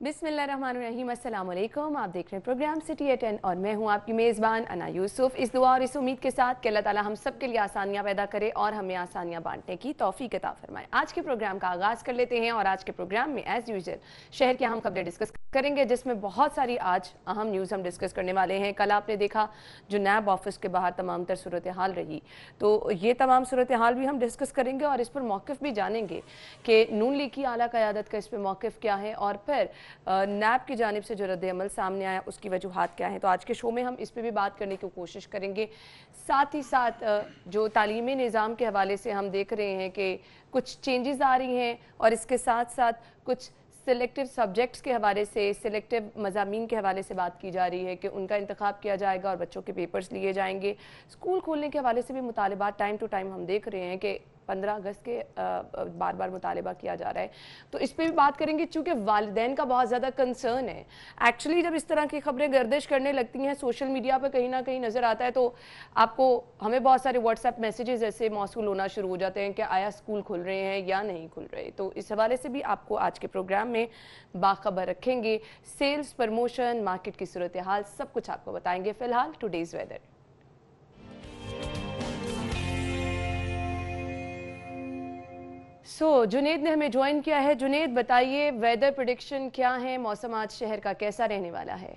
बिस्मिल्लाहिर्रहमानिर्रहीम, अस्सलाम वालेकुम। आप देख रहे हैं प्रोग्राम सिटी एट 10 और मैं हूं आपकी मेज़बान अना यूसुफ। इस दुआ और इस उम्मीद के साथ कि अल्लाह ताला हम सब के लिए आसानियां पैदा करे और हमें आसानियां बांटने की तौफीक अता फरमाए। आज के प्रोग्राम का आगाज़ कर लेते हैं और आज के प्रोग्राम में एज़ यूजुअल शहर की अहम खबरें डिस्कस करेंगे, जिसमें बहुत सारी आज अहम न्यूज़ हम डिस्कस करने वाले हैं। कल आपने देखा जो नैब ऑफिस के बाहर तमाम तर सूरत हाल रही, तो ये तमाम सूरत हाल भी हम डिस्कस करेंगे और इस पर मौक़िफ़ भी जानेंगे कि नून लीग की आला क़यादत का इस पर मौक़िफ़ क्या है और फिर नैब की जानिब से जो रद्द-ए-अमल सामने आया उसकी वजूहात क्या हैं। तो आज के शो में हम इस पर भी बात करने की कोशिश करेंगे। साथ ही साथ जो तालीमी निज़ाम के हवाले से हम देख रहे हैं कि कुछ चेंजेस आ रही हैं और इसके साथ साथ कुछ सिलेक्टिव सब्जेक्ट्स के हवाले से, सिलेक्टिव मज़ामीन के हवाले से बात की जा रही है कि उनका इंतखाब किया जाएगा और बच्चों के पेपर्स लिए जाएंगे। स्कूल खोलने के हवाले से भी मुतालिबात टाइम टू टाइम हम देख रहे हैं कि 15 अगस्त के बार बार मुतालिबा किया जा रहा है, तो इस पर भी बात करेंगे चूँकि वालिदैन का बहुत ज़्यादा कंसर्न है। एक्चुअली जब इस तरह की खबरें गर्दिश करने लगती हैं सोशल मीडिया पर कहीं ना कहीं नज़र आता है, तो आपको हमें बहुत सारे व्हाट्सएप मैसेजेस ऐसे मौसूल होना शुरू हो जाते हैं कि आया स्कूल खुल रहे हैं या नहीं खुल रहे। तो इस हवाले से भी आपको आज के प्रोग्राम में बाखबर रखेंगे। सेल्स, प्रमोशन, मार्केट की सूरत हाल सब कुछ आपको बताएंगे। फिलहाल टुडेज़ वेदर। जुनेद ने हमें ज्वाइन किया है। जुनेद, बताइए वेदर प्रेडिक्शन क्या है, मौसम आज शहर का कैसा रहने वाला है?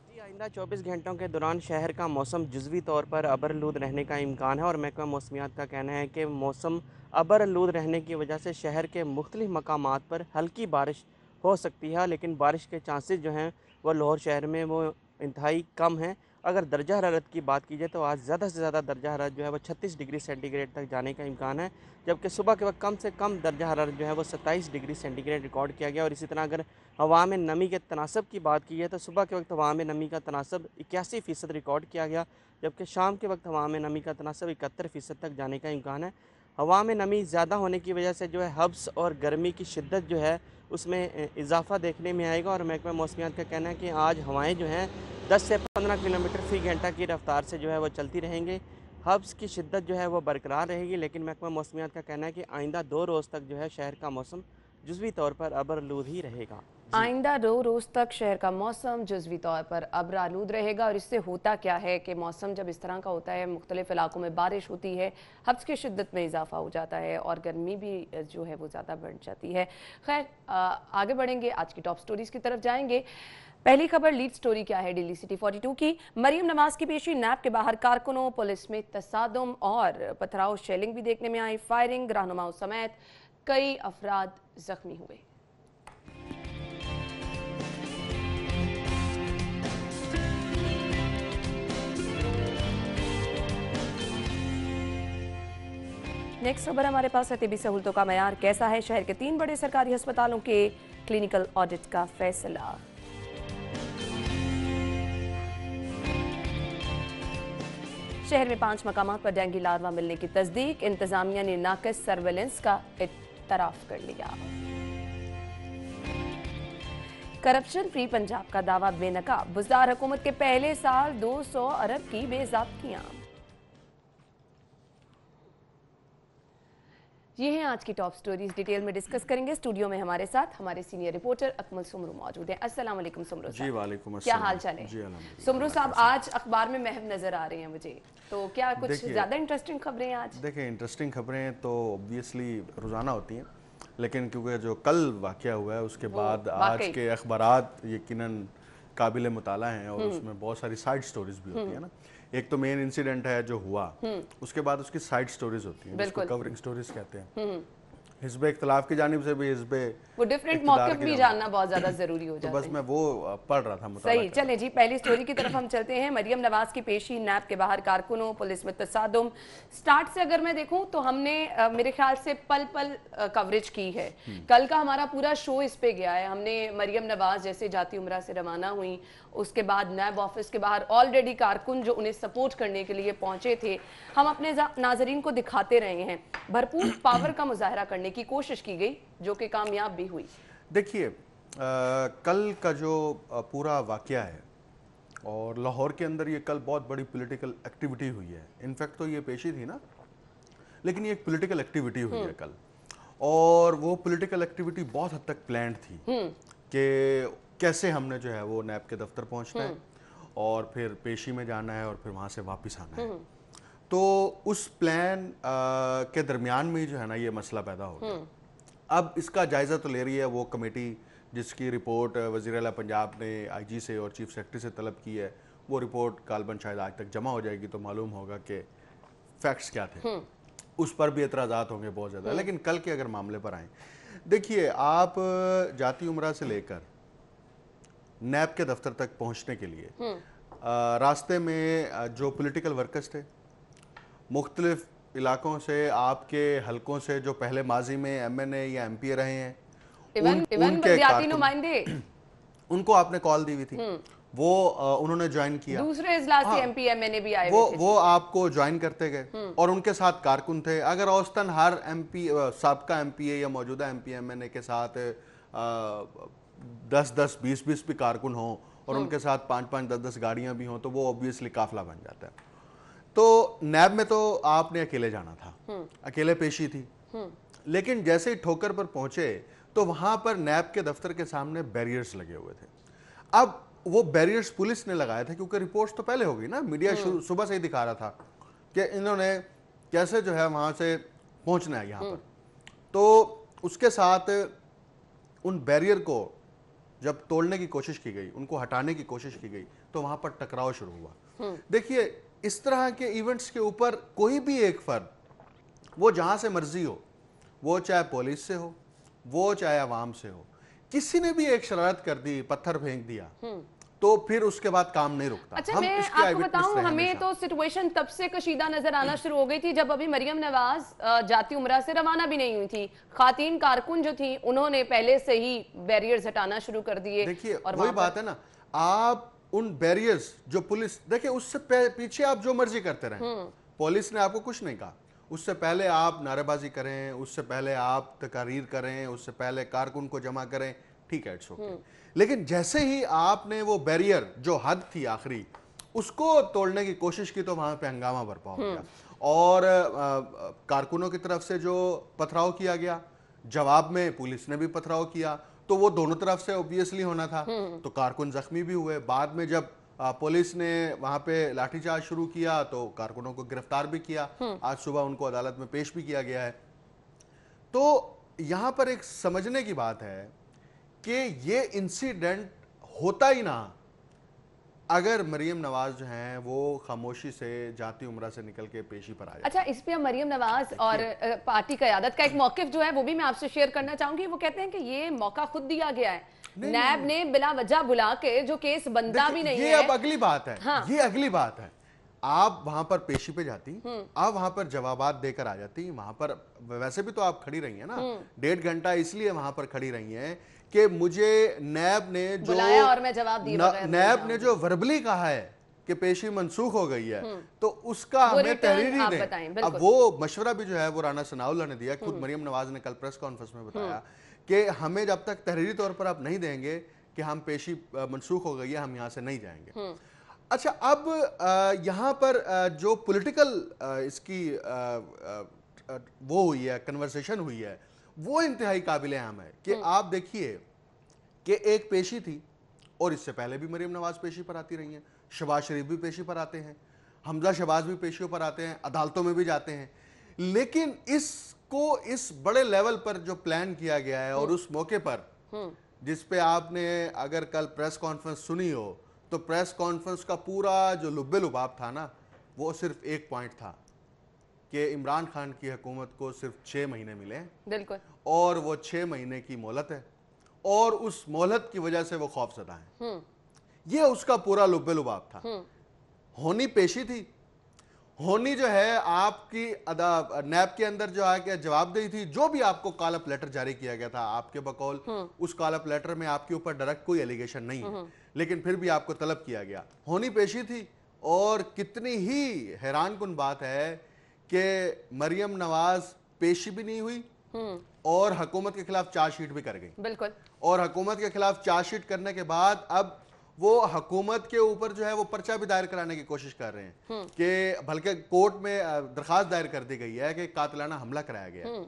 जी, आइंदा 24 घंटों के दौरान शहर का मौसम जुज़वी तौर पर अबरआलूद रहने का इम्कान है और महकमा मौसमियात का कहना है कि मौसम अबरआलूद रहने की वजह से शहर के मुख्तलिफ मकामात पर हल्की बारिश हो सकती है, लेकिन बारिश के चांसेस जो हैं वह लाहौर शहर में वो इंतहाई कम हैं। अगर दर्जा हरारत की बात की जाए तो आज ज़्यादा से ज़्यादा दर्जा हरारत जो है वो 36 डिग्री सेंटीग्रेड तक जाने का इम्कान है, जबकि सुबह के वक्त कम से कम दर्जा हरारत जो है वो 27 डिग्री सेंटीग्रेड रिकॉर्ड किया गया। और इसी तरह अगर हवा में नमी के तनासब की बात की जाए तो सुबह के वक्त हवा में नमी का तनासब 81% रिकॉर्ड किया गया, जबकि शाम के वक्त हवा में नमी का तनासब 71% तक जाने का इम्कान है। हवा में नमी ज़्यादा होने की वजह से जो है हब्स और गर्मी की शिद्दत जो है उसमें इजाफा देखने में आएगा और महकमा मौसमियात का कहना है कि आज हवाएं जो हैं 10 से 15 किलोमीटर फ़ी घंटा की रफ्तार से जो है वो चलती रहेंगी। हब्स की शिद्दत जो है वो बरकरार रहेगी, लेकिन महकमा मौसमियात का कहना है कि आइंदा 2 रोज़ तक जो है शहर का मौसम जुज़वी तौर पर अबरआलूद ही रहेगा। जी। आइंदा 2 रोज़ तक शहर का मौसम जुज़वी तौर पर अब्र-आलूद रहेगा और इससे होता क्या है कि मौसम जब इस तरह का होता है, मुख्तलिफ इलाकों में बारिश होती है, हब्स की शिद्दत में इजाफा हो जाता है और गर्मी भी जो है वो ज़्यादा बढ़ जाती है। खैर, आगे बढ़ेंगे, आज की टॉप स्टोरीज़ की तरफ जाएंगे। पहली खबर लीड स्टोरी क्या है डेली सिटी 42 की। मरियम नवाज की पेशी, नैब के बाहर कारकुनों पुलिस में तसादुम और पथराव, शेलिंग भी देखने में आई, फायरिंग, रहनुमाओं समेत कई अफराद जख्मी हुए। नेक्स्ट खबर हमारे पास है, तिबी सहूलतों का मयार कैसा है, शहर के 3 बड़े सरकारी अस्पतालों के क्लिनिकल ऑडिट का फैसला। शहर में 5 मकामात पर डेंगू लार्वा मिलने की तस्दीक, इंतजामिया ने नाक़िस सर्वेलेंस का इत्तराफ कर लिया। करप्शन फ्री पंजाब का दावा बेनकाब, बुज़दार हुकूमत के पहले साल 200 अरब की बेज़ाब्तियां। ये हैं आज की टॉप स्टोरीज, डिटेल में डिस्कस करेंगे। स्टूडियो में हमारे साथ हमारे सीनियर रिपोर्टर अकमल सुमरू मौजूद हैं। अस्सलाम वालेकुम सुमरू साहब। जी वालेकुम क्या अस्सलाम। हाल चाल है? जी अल्हम्दुलिल्लाह। सुमरू साहब, आज अखबार में महव नजर आ रहे हैं मुझे, तो क्या कुछ देखिए ज्यादा इंटरेस्टिंग खबरें हैं आज? देखिए इंटरेस्टिंग खबरें तो ऑब्वियसली रोज़ाना होती हैं, लेकिन क्योंकि जो कल वाक़या हुआ है उसके वो बाद आज वाकई के अखबारात यकीनन काबिल मुताला हैं और उसमें बहुत सारी साइड स्टोरीज भी होती है ना। एक तो मेन इंसिडेंट है जो हुआ, उसके बाद उसकी साइड स्टोरीज होती हैं जिसको बिल्कुल। कवरिंग स्टोरीज कहते हैं। हिज़्ब इख्तिलाफ की जानिब से भी हिज़्ब वो डिफरेंट इक़्तिदार मौक़िफ़ की भी जानिब, जानना बहुत ज्यादा जरूरी हो तो जाते बस हैं। मैं वो पढ़ रहा था, मुताला सही, कर रहा चलें जी, पहली स्टोरी की तरफ हम चलते हैं। मरियम नवाज की पेशी, नैब के बाहर कारकुनों पुलिस में तसादुम। स्टार्ट से अगर मैं देखूं तो हमने मेरे ख्याल से पल पल कवरेज की है। कल का हमारा पूरा शो इस पे गया है। हमने मरियम नवाज जैसे जाती उम्रा से रवाना हुई, उसके बाद नैब ऑफिस के बाहर ऑलरेडी कारकुन जो उन्हें सपोर्ट करने के लिए पहुंचे थे, हम अपने नाजरीन को दिखाते रहे हैं। भरपूर पावर का मुजाहरा करने की कोशिश की गई जो कि कामयाब भी हुई। देखिए कल का जो पूरा वाक़या है और लाहौर के अंदर ये कल बहुत बड़ी पॉलिटिकल एक्टिविटी हुई है। इनफैक्ट तो ये पेशी थी ना, लेकिन ये एक पॉलिटिकल एक्टिविटी हुई है कल। और वो पॉलिटिकल एक्टिविटी बहुत हद तक प्लान्ड थी कि कैसे हमने जो है वो नैब के दफ्तर पहुंचना है और फिर पेशी में जाना है और फिर वहाँ से वापस आना है। तो उस प्लान के दरमियान में ही जो है ना ये मसला पैदा हो गया। अब इसका जायज़ा तो ले रही है वो कमेटी जिसकी रिपोर्ट वज़ीर आला पंजाब ने आईजी से और चीफ सेक्रेटरी से तलब की है। वो रिपोर्ट गालबन शायद आज तक जमा हो जाएगी तो मालूम होगा कि फैक्ट्स क्या थे। उस पर भी एतराज़ात होंगे बहुत ज़्यादा। लेकिन कल के अगर मामले पर आएँ, देखिए आप जाती उम्रा से लेकर नैब के दफ्तर तक पहुंचने के लिए रास्ते में जो पॉलिटिकल वर्कर्स थे मुख्तलिफ इलाकों से, आपके हलकों से, जो पहले माजी में एमएनए या एमपीए रहे हैं, उनके नुमाइंदे उनको आपने कॉल दी हुई थी, वो उन्होंने ज्वाइन किया। दूसरे इजलास से एमपी एमएनए भी आए वो आपको ज्वाइन करते गए और उनके साथ कारकुन थे। अगर औसतन हर एमपी साबका एमपीए या मौजूदा एमपी एमएनए के साथ 10-10, 20-20 भी कारकुन हों और उनके साथ 5-5, 10-10 गाड़ियां भी हों तो वो ऑब्वियसली काफिला बन जाता है। तो नैब में तो आपने अकेले जाना था, अकेले पेशी थी। लेकिन जैसे ही ठोकर पर पहुंचे तो वहां पर नैब के दफ्तर के सामने बैरियर्स लगे हुए थे। अब वो बैरियर्स पुलिस ने लगाया था क्योंकि रिपोर्ट्स तो पहले हो गई ना, मीडिया सुबह से ही दिखा रहा था कि इन्होंने कैसे जो है वहां से पहुंचना है यहाँ पर। तो उसके साथ उन बैरियर को जब तोड़ने की कोशिश की गई, उनको हटाने की कोशिश की गई, तो वहां पर टकराव शुरू हुआ। देखिए इस तरह के इवेंट्स के ऊपर कोई भी एक फर्द, वो जहां से मर्जी हो, वो चाहे पुलिस से हो, वो चाहे अवाम से हो, किसी ने भी एक शरारत कर दी, पत्थर फेंक दिया, तो फिर उसके बाद काम नहीं रुकता। अच्छा, मैं आपको बताऊं, हमें तो सिचुएशन तब से कशीदा नजर आना शुरू हो गई थी जब अभी मरियम नवाज जाती उम्रा से रवाना भी नहीं हुई थी। खातीन कारकुन जो थी उन्होंने पहले से ही बैरियर्स हटाना शुरू कर दिए। देखिए वही बात है ना, आप उन बैरियर्स जो पुलिस, देखिए उससे पीछे आप जो मर्जी करते रहे, पुलिस ने आपको कुछ नहीं कहा। उससे पहले आप नारेबाजी करें, उससे पहले आप तकारीर करें, उससे पहले कारकुन को जमा करें, ठीक है, इट्स ओके। लेकिन जैसे ही आपने वो बैरियर जो हद थी आखिरी, उसको तोड़ने की कोशिश की तो वहां पे हंगामा बरपा हो गया और कारकुनों की तरफ से जो पथराव किया गया, जवाब में पुलिस ने भी पथराव किया, तो वो दोनों तरफ से ऑब्वियसली होना था। तो कारकुन जख्मी भी हुए। बाद में जब पुलिस ने वहां पे लाठीचार्ज शुरू किया तो कारकुनों को गिरफ्तार भी किया। आज सुबह उनको अदालत में पेश भी किया गया है। तो यहां पर एक समझने की बात है कि ये इंसिडेंट होता ही ना अगर मरियम नवाज जो हैं वो खामोशी से जाती उम्रा से निकल के पेशी पर आ जाए। अच्छा, इस पे हम मरियम नवाज और पार्टी क़यादत का एक मौकिफ जो है वो भी मैं आपसे शेयर करना चाहूंगी। वो कहते हैं कि ये मौका खुद दिया गया है, नैब ने बिला वजह बुला के, जो केस बनता भी नहीं है। ये अब अगली बात है। हाँ। ये अगली बात है। आप वहां पर पेशी पे जाती, आप वहां पर जवाबात देकर आ जाती। वहां पर वैसे भी तो आप खड़ी रही हैं ना, 1.5 घंटा इसलिए वहां पर खड़ी रही हैं कि मुझे नैब ने जो बुलाया और मैं जवाब दिया, नैब ने जो वर्बली कहा है कि पेशी मनसूख हो गई है, तो उसका हमें तहरीर ही दें। अब वो मशवरा भी जो है वो राना सनाउल्लाह ने दिया। खुद मरियम नवाज ने कल प्रेस कॉन्फ्रेंस में बताया कि हमें जब तक तहरीरी तौर पर आप नहीं देंगे कि हम पेशी मनसूख हो गई है, हम यहाँ से नहीं जाएंगे। अच्छा, अब यहाँ पर जो पॉलिटिकल इसकी वो हुई है, कन्वर्सेशन हुई है, वो इंतहाई काबिल अहम है कि आप देखिए कि एक पेशी थी और इससे पहले भी मरियम नवाज पेशी पर आती रही हैं, शहबाज शरीफ भी पेशी पर आते हैं, हमजा शहबाज भी पेशियों पर आते हैं, अदालतों में भी जाते हैं। लेकिन इसको इस बड़े लेवल पर जो प्लान किया गया है और उस मौके पर जिस पे आपने अगर कल प्रेस कॉन्फ्रेंस सुनी हो तो प्रेस कॉन्फ्रेंस का पूरा जो लुब्बे लुबाब था ना, वो सिर्फ एक पॉइंट था कि इमरान खान की हुकूमत को सिर्फ 6 महीने मिले, बिल्कुल, और वो 6 महीने की मोहलत है और उस मोहलत की वजह से वो खौफजदा है। ये उसका पूरा लुब्बे लुबाब था। होनी पेशी थी, होनी जो है आपकी नैब के अंदर जो आके जवाबदेही थी, जो भी आपको कॉल अप लेटर जारी किया गया था आपके बकौल, उस कॉल अप लेटर में आपके ऊपर डायरेक्ट कोई एलिगेशन नहीं है, लेकिन फिर भी आपको तलब किया गया। होनी पेशी थी और कितनी ही हैरानकुन बात है कि मरियम नवाज पेशी भी नहीं हुई और हुकूमत के खिलाफ चार्जशीट भी कर गई। बिल्कुल। और हुकूमत के खिलाफ चार्जशीट करने के बाद अब वो हुकूमत के ऊपर जो है वो पर्चा भी दायर कराने की कोशिश कर रहे हैं कि बल्कि कोर्ट में दरखास्त दायर कर दी गई है कि कातिलाना हमला कराया गया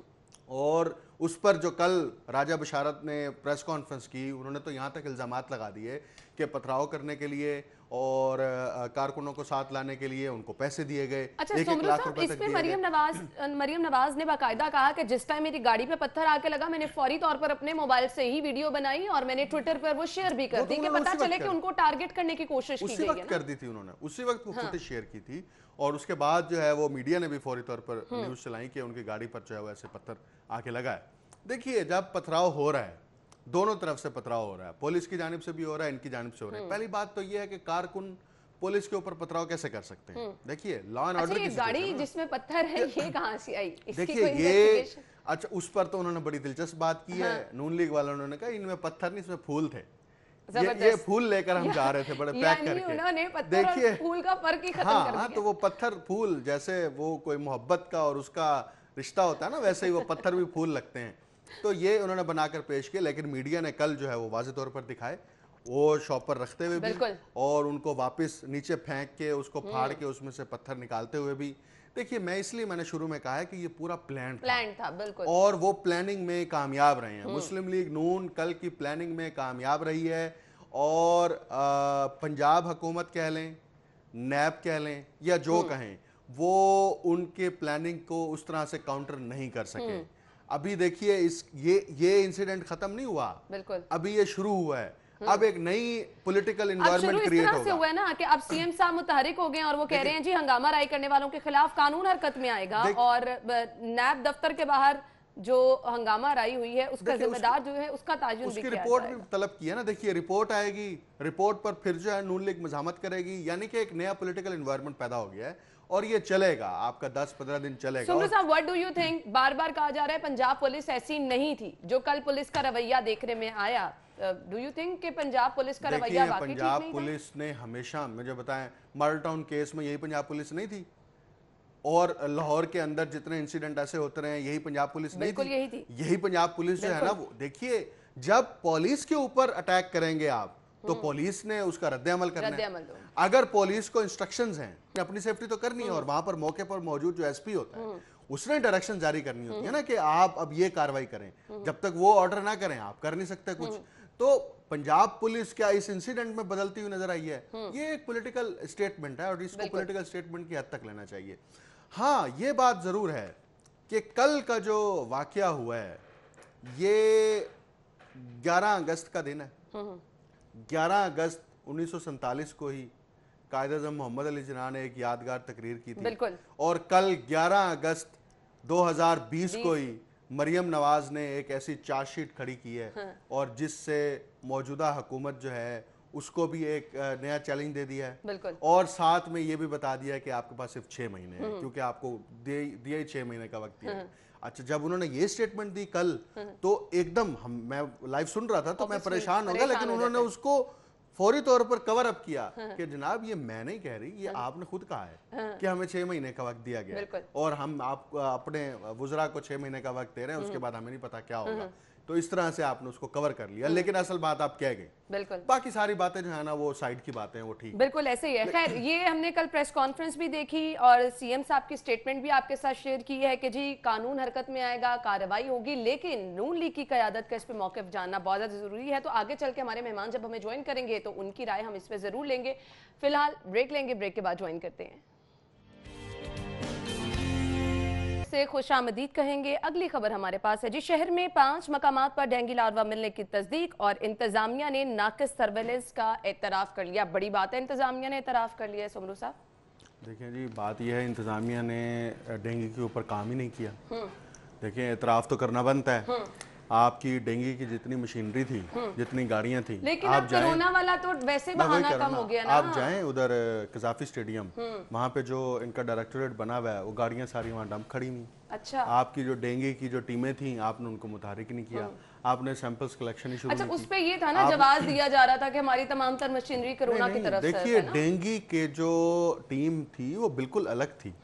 और उस पर जो कल राजा बशारत ने प्रेस कॉन्फ्रेंस की, उन्होंने तो यहाँ तक इल्जामात लगा दिए कि पथराव करने के लिए और कारकुनों को साथ लाने के लिए उनको पैसे दिए गए। अच्छा, 1-1 लाख रुपए तक दिए गए। मरियम नवाज ने बाकायदा कहा कि जिस टाइम मेरी गाड़ी पे पत्थर आके लगा, मैंने फौरी तौर पर अपने मोबाइल से ही वीडियो बनाई और मैंने ट्विटर पर वो शेयर भी कर दी कि पता चले कि उनको टारगेट करने की कोशिश की गई है। कर दी थी उन्होंने, उसी वक्त वो फुटेज शेयर की थी और उसके बाद जो है वो मीडिया ने भी फौरी तौर पर न्यूज चलाई कि उनकी गाड़ी पर जो है ऐसे पत्थर आके लगा है। देखिए, जब पथराव हो रहा है, दोनों तरफ से पथराव हो रहा है, पुलिस की जानिब से भी हो रहा है, इनकी जानिब से हो रहा है। पहली बात तो ये है कि कारकुन पुलिस के ऊपर पथराव कैसे कर सकते हैं? देखिए, लॉ एंड ऑर्डर की गाड़ी जिसमें पत्थर है ये कहां से आई? देखिए ये, अच्छा, उस पर तो उन्होंने बड़ी दिलचस्प बात की है। नून लीग वालों ने कहा इनमें पत्थर नहीं, इसमें फूल थे। ये फूल लेकर हम जा रहे थे बड़े पैक करके। उन्होंने पत्थर और फूल का फर्क ही खत्म कर दिया। तो वो पत्थर फूल जैसे वो कोई मोहब्बत का और उसका रिश्ता होता है ना, वैसे ही वो पत्थर भी फूल लगते हैं। तो ये उन्होंने बनाकर पेश किए, लेकिन मीडिया ने कल जो है वो वाज़ेह तौर पर दिखाए, वो शॉप पर रखते हुए भी और उनको वापस नीचे फेंक के उसको फाड़ के उसमें से पत्थर निकालते हुए भी। देखिए, मैंने शुरू में कहा है कि ये पूरा प्लान था बिल्कुल, और वो प्लानिंग में कामयाब रहे हैं। मुस्लिम लीग नून कल की प्लानिंग में कामयाब रही है और पंजाब हुकूमत कह लें, नैब कह लें या जो कहें, वो उनके प्लानिंग को उस तरह से काउंटर नहीं कर सके। अभी देखिए, ये इंसिडेंट खत्म नहीं हुआ, बिल्कुल अभी ये शुरू हुआ है। अब एक नई पॉलिटिकल एनवायरनमेंट क्रिएट होगा। से हुआ है ना कि अब सीएम साहब मुतहरिक हो गए और वो कह रहे हैं जी हंगामा राई करने वालों के खिलाफ कानून हरकत में आएगा और नैब दफ्तर के बाहर जो हंगामा राई हुई है उसका जिम्मेदार जो है उसका ताजुन भी किया जाएगा। रिपोर्ट भी तलब की है ना। देखिए, रिपोर्ट आएगी, रिपोर्ट पर फिर जो है नून लीग मज़ामत करेगी, यानी कि एक नया पॉलिटिकल एनवायरनमेंट पैदा हो गया है और ये चलेगा, आपका 10-15 दिन चलेगा। सुमरू साहब, व्हाट डू यू थिंक? बार बार कहा जा रहा है पंजाब पुलिस ऐसी नहीं थी, जो कल पुलिस का रवैया देखने में आया। डू यू थिंक कि पंजाब पुलिस का रवैया वाकई ठीक नहीं था? पंजाब पुलिस ने हमेशा, मुझे बताएं, मॉडल टाउन केस में यही पंजाब पुलिस नहीं थी और लाहौर के अंदर जितने इंसिडेंट ऐसे होते रहे यही पंजाब पुलिस नहीं थी। यही पंजाब पुलिस जो है ना, वो देखिए, जब पुलिस के ऊपर अटैक करेंगे आप तो पुलिस ने उसका रद्द-ए-अमल करना है। अगर पुलिस को इंस्ट्रक्शंस हैं, अपनी सेफ्टी तो करनी है और वहां पर मौके पर मौजूद जो एसपी होता है उसने डायरेक्शन जारी करनी होती है ना कि आप अब ये कार्रवाई करें। जब तक वो ऑर्डर ना करें आप कर नहीं सकते कुछ। तो पंजाब पुलिस क्या इस इंसिडेंट में बदलती हुई नजर आई है? ये एक पॉलिटिकल स्टेटमेंट है और इसको पॉलिटिकल स्टेटमेंट की हद तक लेना चाहिए। हाँ, ये बात जरूर है कि कल का जो वाकया हुआ है ये 11 अगस्त का दिन है। 11 अगस्त 1947 को ही कायद-ए-आज़म मोहम्मद अली जिन्ना ने एक यादगार तकरीर की थी और कल 11 अगस्त 2020 को ही मरियम नवाज ने एक ऐसी चार्जशीट खड़ी की है और जिससे मौजूदा हुकूमत जो है उसको भी एक नया चैलेंज दे दिया है और साथ में ये भी बता दिया है कि आपके पास सिर्फ 6 महीने हैं, क्योंकि आपको दिया ही 6 महीने का वक्त दिया है। अच्छा, जब उन्होंने ये स्टेटमेंट दी कल तो एकदम मैं लाइव सुन रहा था तो मैं परेशान हो गया, लेकिन उन्होंने उसको फौरी तौर पर कवर अप किया कि जनाब ये मैं नहीं कह रही, ये आपने खुद कहा है कि हमें 6 महीने का वक्त दिया गया और हम आप अपने वुज़रा को 6 महीने का वक्त दे रहे हैं, उसके बाद हमें नहीं पता क्या होगा। तो इस तरह से आपने उसको कवर कर लिया, लेकिन असल बात आप कह गए। बिल्कुल, बाकी सारी बातें जो है ना वो साइड की बातें हैं, वो ठीक बिल्कुल ऐसे ही है। खैर, ये हमने कल प्रेस कॉन्फ्रेंस भी देखी और सीएम साहब की स्टेटमेंट भी आपके साथ शेयर की है कि जी कानून हरकत में आएगा, कार्रवाई होगी, लेकिन नून लीग की क़यादत का इस पर मौक़िफ़ जानना बहुत ज़्यादा ज़रूरी है। तो आगे चल के हमारे मेहमान जब हमें ज्वाइन करेंगे तो उनकी राय हम इस पर ज़रूर लेंगे। फिलहाल ब्रेक लेंगे, ब्रेक के बाद ज्वाइन करते हैं। से खुशामदीद कहेंगे। अगली खबर हमारे पास है जी, शहर में 5 मकामात पर डेंगू लार्वा मिलने की तस्दीक और इंतजामिया ने नाकिस सर्वेलेंस का एतराफ़ कर लिया। बड़ी बात है, इंतजामिया ने एतराफ़ कर लिया है। सुमरू साहब, देखिए जी, बात यह है इंतजामिया ने डेंगू के ऊपर काम ही नहीं किया। देखिए, एतराफ़ तो करना बनता है। आपकी डेंगू की जितनी मशीनरी थी, जितनी गाड़ियां थी, लेकिन आप कोरोना वाला तो वैसे बहाना कम हो गया ना। आप जाएं उधर कज़ाफ़ी स्टेडियम, वहाँ पे जो इनका डायरेक्टोरेट बना हुआ है वो गाड़ियां सारी वहाँ डंप खड़ी हुई। अच्छा, आपकी जो डेंगू की जो टीमें थी आपने उनको मुतहरिक नहीं किया, आपने सैंपल्स कलेक्शन ही शुरू अच्छा, उस पे ये था ना, जवाब दिया जा रहा था कि हमारी तमाम तर मशीनरी कोरोना की तरफ से। देखिए, डेंगू के जो टीम थी वो बिल्कुल अलग थी।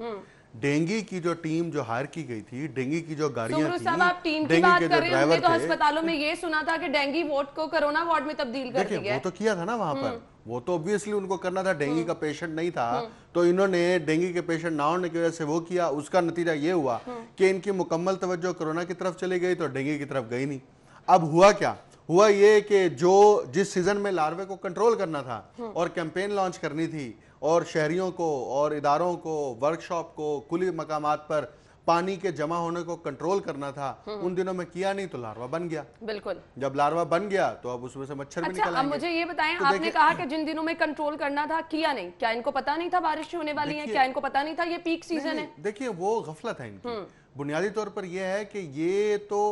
डेंगू की जो टीम जो हायर की गई थी, डेंगू की जो गाड़ियां थी, आप टीम की बात कर रहे हैं, तो अस्पतालों में ये सुना था कि डेंगू वार्ड को कोरोना वार्ड में तब्दील कर दिया। वो तो किया था ना वहां पर, वो तो ऑब्वियसली उनको करना था, डेंगू का पेशेंट नहीं था तो इन्होंने डेंगू के पेशेंट ना होने की वजह से वो किया। उसका नतीजा ये हुआ कि इनकी मुकम्मल तवज्जो कोरोना की तरफ चली गई तो डेंगू की तरफ गई नहीं। अब हुआ क्या, हुआ ये कि जो जिस सीजन में लार्वे को कंट्रोल करना था और कैंपेन लॉन्च करनी थी और शहरियों को और इदारों को, वर्कशॉप को, खुली मकामात पर पानी के जमा होने को कंट्रोल करना था, उन दिनों में किया नहीं तो लार्वा बन गया। बिल्कुल, जब लार्वा बन गया तो अब उसमें से मच्छर भी निकल आएंगे। अब मुझे ये बताएं, तो आपने कहा कि जिन दिनों में कंट्रोल करना था किया नहीं, क्या इनको पता नहीं था बारिश होने वाली है? क्या इनको पता नहीं था ये पीक सीजन है? देखिए वो गफलत है इनकी। बुनियादी तौर पर यह है कि ये तो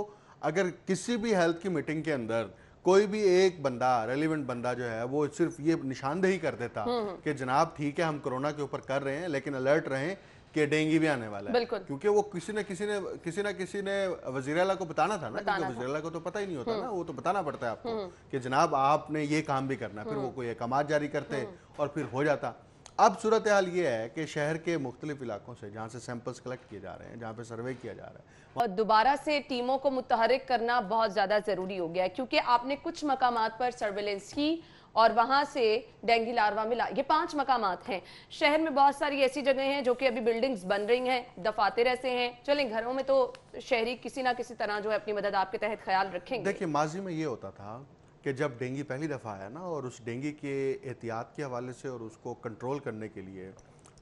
अगर किसी भी हेल्थ की मीटिंग के अंदर कोई भी एक बंदा, रेलिवेंट बंदा जो है वो सिर्फ ये निशानदेही कर देता कि जनाब ठीक है हम कोरोना के ऊपर कर रहे हैं लेकिन अलर्ट रहें कि डेंगू भी आने वाला है, क्योंकि वो किसी न किसी ने वज़ीर आला को बताना था ना, क्योंकि वज़ीर आला को तो पता ही नहीं होता ना, वो तो बताना पड़ता है आपको कि जनाब आपने ये काम भी करना है। फिर वो कोई अहकामात जारी करते और फिर हो जाता। अब सूरत हाल ये है कि शहर के मुख्तलिफ इलाकों से जहाँ से सैंपल्स कलेक्ट किए जा रहे हैं, जहाँ पे सर्वे किया जा रहा है, और दोबारा से टीमों को मुतहरिक करना बहुत ज़्यादा ज़रूरी हो गया है, क्योंकि आपने कुछ मकामात पर सर्वेलेंस की और वहां से डेंगू लार्वा मिला। ये 5 मकामात हैं। शहर में बहुत सारी ऐसी जगह हैं जो कि अभी बिल्डिंग्स बन रही हैं, दफातर ऐसे हैं। चलें, घरों में तो शहरी किसी ना किसी तरह जो है अपनी मदद आपके तहत ख्याल रखेंगे। देखिए माजी में ये होता था कि जब डेंगू पहली दफ़ा आया ना, और उस डेंगू के एहतियात के हवाले से और उसको कंट्रोल करने के लिए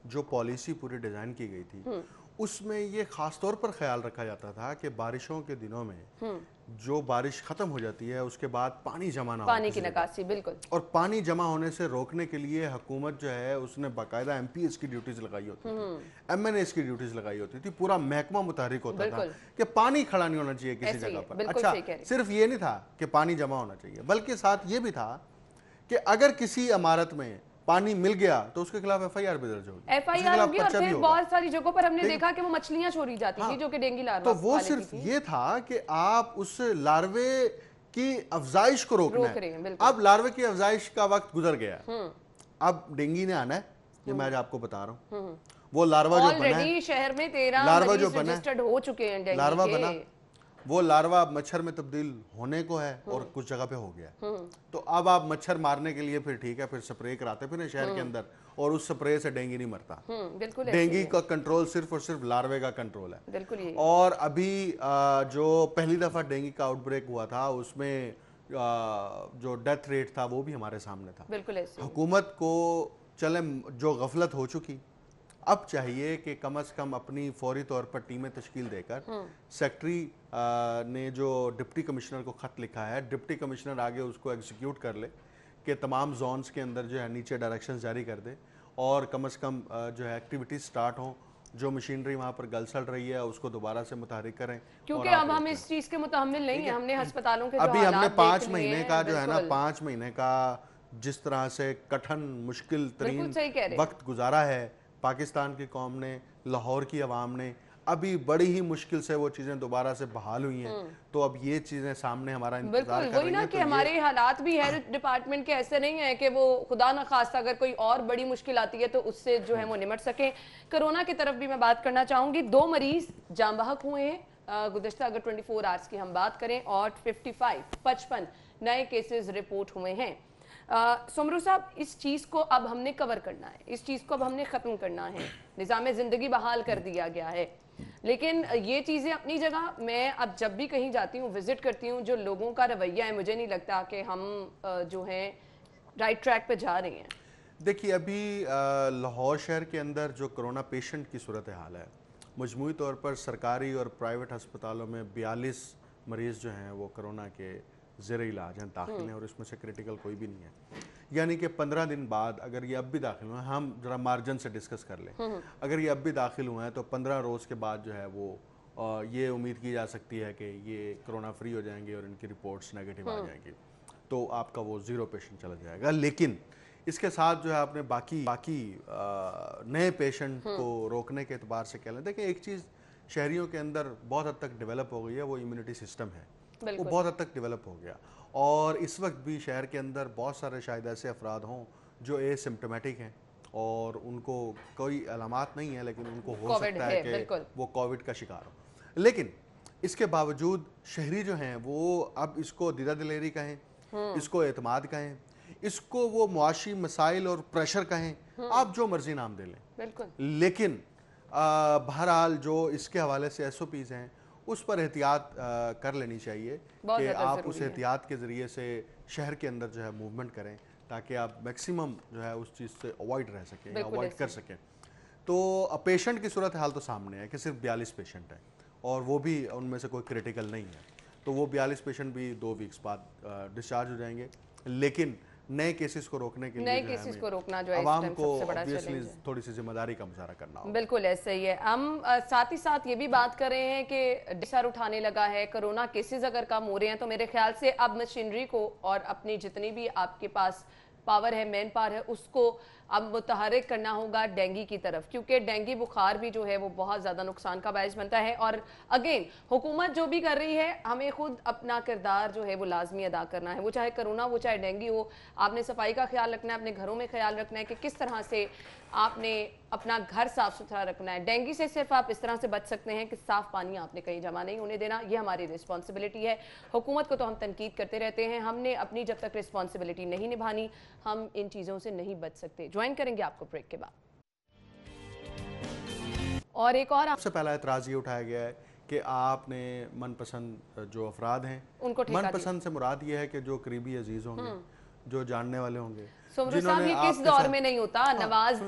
जो पॉलिसी पूरी डिज़ाइन की गई थी उसमें ये ख़ास तौर पर ख्याल रखा जाता था कि बारिशों के दिनों में जो बारिश ख़त्म हो जाती है उसके बाद पानी जमा ना हो, पानी की निकासी, बिल्कुल। और पानी जमा होने से रोकने के लिए हुकूमत जो है उसने बाकायदा MPS की ड्यूटीज़ लगाई होती थी, MNS की ड्यूटीज़ लगाई होती थी, पूरा महकमा मुतहरिक होता था कि पानी खड़ा नहीं होना चाहिए किसी जगह पर। अच्छा, सिर्फ ये नहीं था कि पानी जमा होना चाहिए, बल्कि साथ ये भी था कि अगर किसी इमारत में पानी मिल गया तो उसके खिलाफ FIR भी दर्ज होगी, FIR होगी। और फिर बहुत सारी जगहों पर हमने देखा कि वो मछलियां छोड़ी जाती थी जो कि डेंगू लार्वा। तो वो सिर्फ ये था कि आप उस लार्वे की अफजाइश को रोकना है। अब लार्वे की अफजाइश का वक्त गुजर गया, अब डेंगू ने आना है, ये मैं आज आपको बता रहा हूँ। वो लार्वा जो बना है, शहर में 13 लार्वा जो बना हो चुके हैं, लार्वा बना, वो लार्वा मच्छर में तब्दील होने को है और कुछ जगह पे हो गया। तो अब आप मच्छर मारने के लिए फिर ठीक है, फिर स्प्रे कराते फिर शहर के अंदर, और उस स्प्रे से डेंगू नहीं मरता। डेंगू का कंट्रोल सिर्फ और सिर्फ लार्वे का कंट्रोल है। बिल्कुल। और अभी जो पहली दफा डेंगू का आउटब्रेक हुआ था उसमें जो डेथ रेट था वो भी हमारे सामने था। बिल्कुल। हुकूमत को चले जो गफलत हो चुकी, अब चाहिए कि कम से कम अपनी फौरी तौर पर टीमें तश्कील देकर, सेक्रेटरी ने जो डिप्टी कमिश्नर को ख़त लिखा है, डिप्टी कमिश्नर आगे उसको एग्जीक्यूट कर ले कि तमाम जोन्स के अंदर जो है नीचे डायरेक्शंस जारी कर दे और कम से कम जो है एक्टिविटीज स्टार्ट हों, जो मशीनरी वहाँ पर गल सड़ रही है उसको दोबारा से मुतहरिक करें। क्योंकि अब हम इस चीज़ के मुतहम्मिल नहीं है, हमने अस्पतालों के अभी हमने 5 महीने का जो है ना, 5 महीने का जिस तरह से कठिन मुश्किल तरीन वक्त गुजारा है पाकिस्तान की कौम ने, लाहौर की आवाम ने, अभी बड़ी ही मुश्किल से वो चीजें दोबारा से बहाल हुई हैं। तो अब ये चीजें सामने हमारा इंतजार कर रही हैं। कि हमारे हालात भी हेल्थ डिपार्टमेंट के ऐसे नहीं है कि वो खुदा न खास्ता अगर कोई और बड़ी मुश्किल आती है तो उससे जो है वो निमट सके। कोरोना की तरफ भी मैं बात करना चाहूंगी। 2 मरीज जाम बहक हुए हैं गुज़िश्ता अगर 24 आवर्स की हम बात करें, और 55 नए केसेस रिपोर्ट हुए हैं। सुमरू साहब, इस चीज़ को अब हमने कवर करना है, इस चीज़ को अब हमने ख़त्म करना है, निज़ाम ज़िंदगी बहाल कर दिया गया है, लेकिन ये चीज़ें अपनी जगह, मैं अब जब भी कहीं जाती हूँ, विज़िट करती हूँ, जो लोगों का रवैया है, मुझे नहीं लगता कि हम जो है राइट ट्रैक पे जा रहे हैं। देखिए अभी लाहौर शहर के अंदर जो कोरोना पेशेंट की सूरत हाल है, मजमूई तौर पर सरकारी और प्राइवेट अस्पतालों में 42 मरीज़ जो हैं वो कोरोना के ज़ेर इलाज हैं, दाखिल हैं, और इसमें से क्रिटिकल कोई भी नहीं है। यानी कि 15 दिन बाद अगर ये अब भी दाखिल हुए, हम जरा मार्जिन से डिस्कस कर लें, अगर ये अब भी दाखिल हुए हैं तो 15 रोज़ के बाद जो है वो ये उम्मीद की जा सकती है कि ये कोरोना फ्री हो जाएंगे और इनकी रिपोर्ट्स नेगेटिव आ जाएंगी, तो आपका वो 0 पेशेंट चला जाएगा। लेकिन इसके साथ जो है आपने बाकी नए पेशेंट को रोकने के एतबार से कह लें, देखिए एक चीज़ शहरियों के अंदर बहुत हद तक डेवलप हो गई है, वो इम्यूनिटी सिस्टम है, वो बहुत हद तक डेवलप हो गया। और इस वक्त भी शहर के अंदर बहुत सारे शायद ऐसे अफराद हों जो एसिम्प्टोमेटिक हैं और उनको कोई अलामात नहीं है, लेकिन उनको हो सकता है कि वो कोविड का शिकार हो। लेकिन इसके बावजूद शहरी जो हैं वो अब इसको दीदा दिलेरी कहें, इसको एतमाद कहें, इसको वो मुआशी मसाइल और प्रेशर कहें, आप जो मर्जी नाम दे लें, बिल्कुल, लेकिन बहरहाल जो इसके हवाले से SOPs हैं उस पर एहतियात कर लेनी चाहिए कि आप उस एहतियात के ज़रिए से शहर के अंदर जो है मूवमेंट करें, ताकि आप मैक्सिमम जो है उस चीज़ से अवॉइड रह सकें या अवॉइड कर सकें। तो पेशेंट की सूरत हाल तो सामने है कि सिर्फ 42 पेशेंट हैं और वो भी उनमें से कोई क्रिटिकल नहीं है, तो वो 42 पेशेंट भी 2 वीक्स बाद डिस्चार्ज हो जाएंगे। लेकिन नए केसेस को रोकने के लिए नए केसेस को रोकना जो है आवाम को ऑब्वियसली थोड़ी सी जिम्मेदारी का मुजाहरा करना होगा। बिल्कुल ऐसा ही है। हम साथ ही साथ ये भी बात कर रहे हैं कि डिसार उठाने लगा है, कोरोना केसेस अगर कम हो रहे हैं तो मेरे ख्याल से अब मशीनरी को और अपनी जितनी भी आपके पास पावर है, मैन पावर है, उसको अब मुतहरिक करना होगा डेंगू की तरफ, क्योंकि डेंगू बुखार भी जो है वो बहुत ज़्यादा नुकसान का बायस बनता है। और अगेन हुकूमत जो भी कर रही है, हमें खुद अपना किरदार जो है वो लाजमी अदा करना है, वो चाहे कोरोना वो चाहे डेंगू हो। आपने सफाई का ख्याल रखना है, अपने घरों में ख्याल रखना है कि किस तरह से आपने अपना घर साफ सुथरा रखना है। डेंगू से सिर्फ आप इस तरह से बच सकते हैं कि साफ पानी आपने कहीं जमा नहीं होने देना, ये हमारी रिस्पॉन्सिबिलिटी है। हुकूमत को तो हम तनकीद करते रहते हैं, हमने अपनी जब तक रिस्पॉन्सिबिलिटी नहीं निभानी हम इन चीज़ों से नहीं बच सकते। ज्वाइन करेंगे आपको ब्रेक के बाद। और एक और सबसे पहला एतराज़ ये उठाया गया है कि आपने मनपसंद जो अफराद हैं उनको मनपसंद से मुराद ये है कि जो करीबी अजीज होंगे, जो जानने वाले होंगे। सुमरू साहब, ये किस दौर में नहीं होता?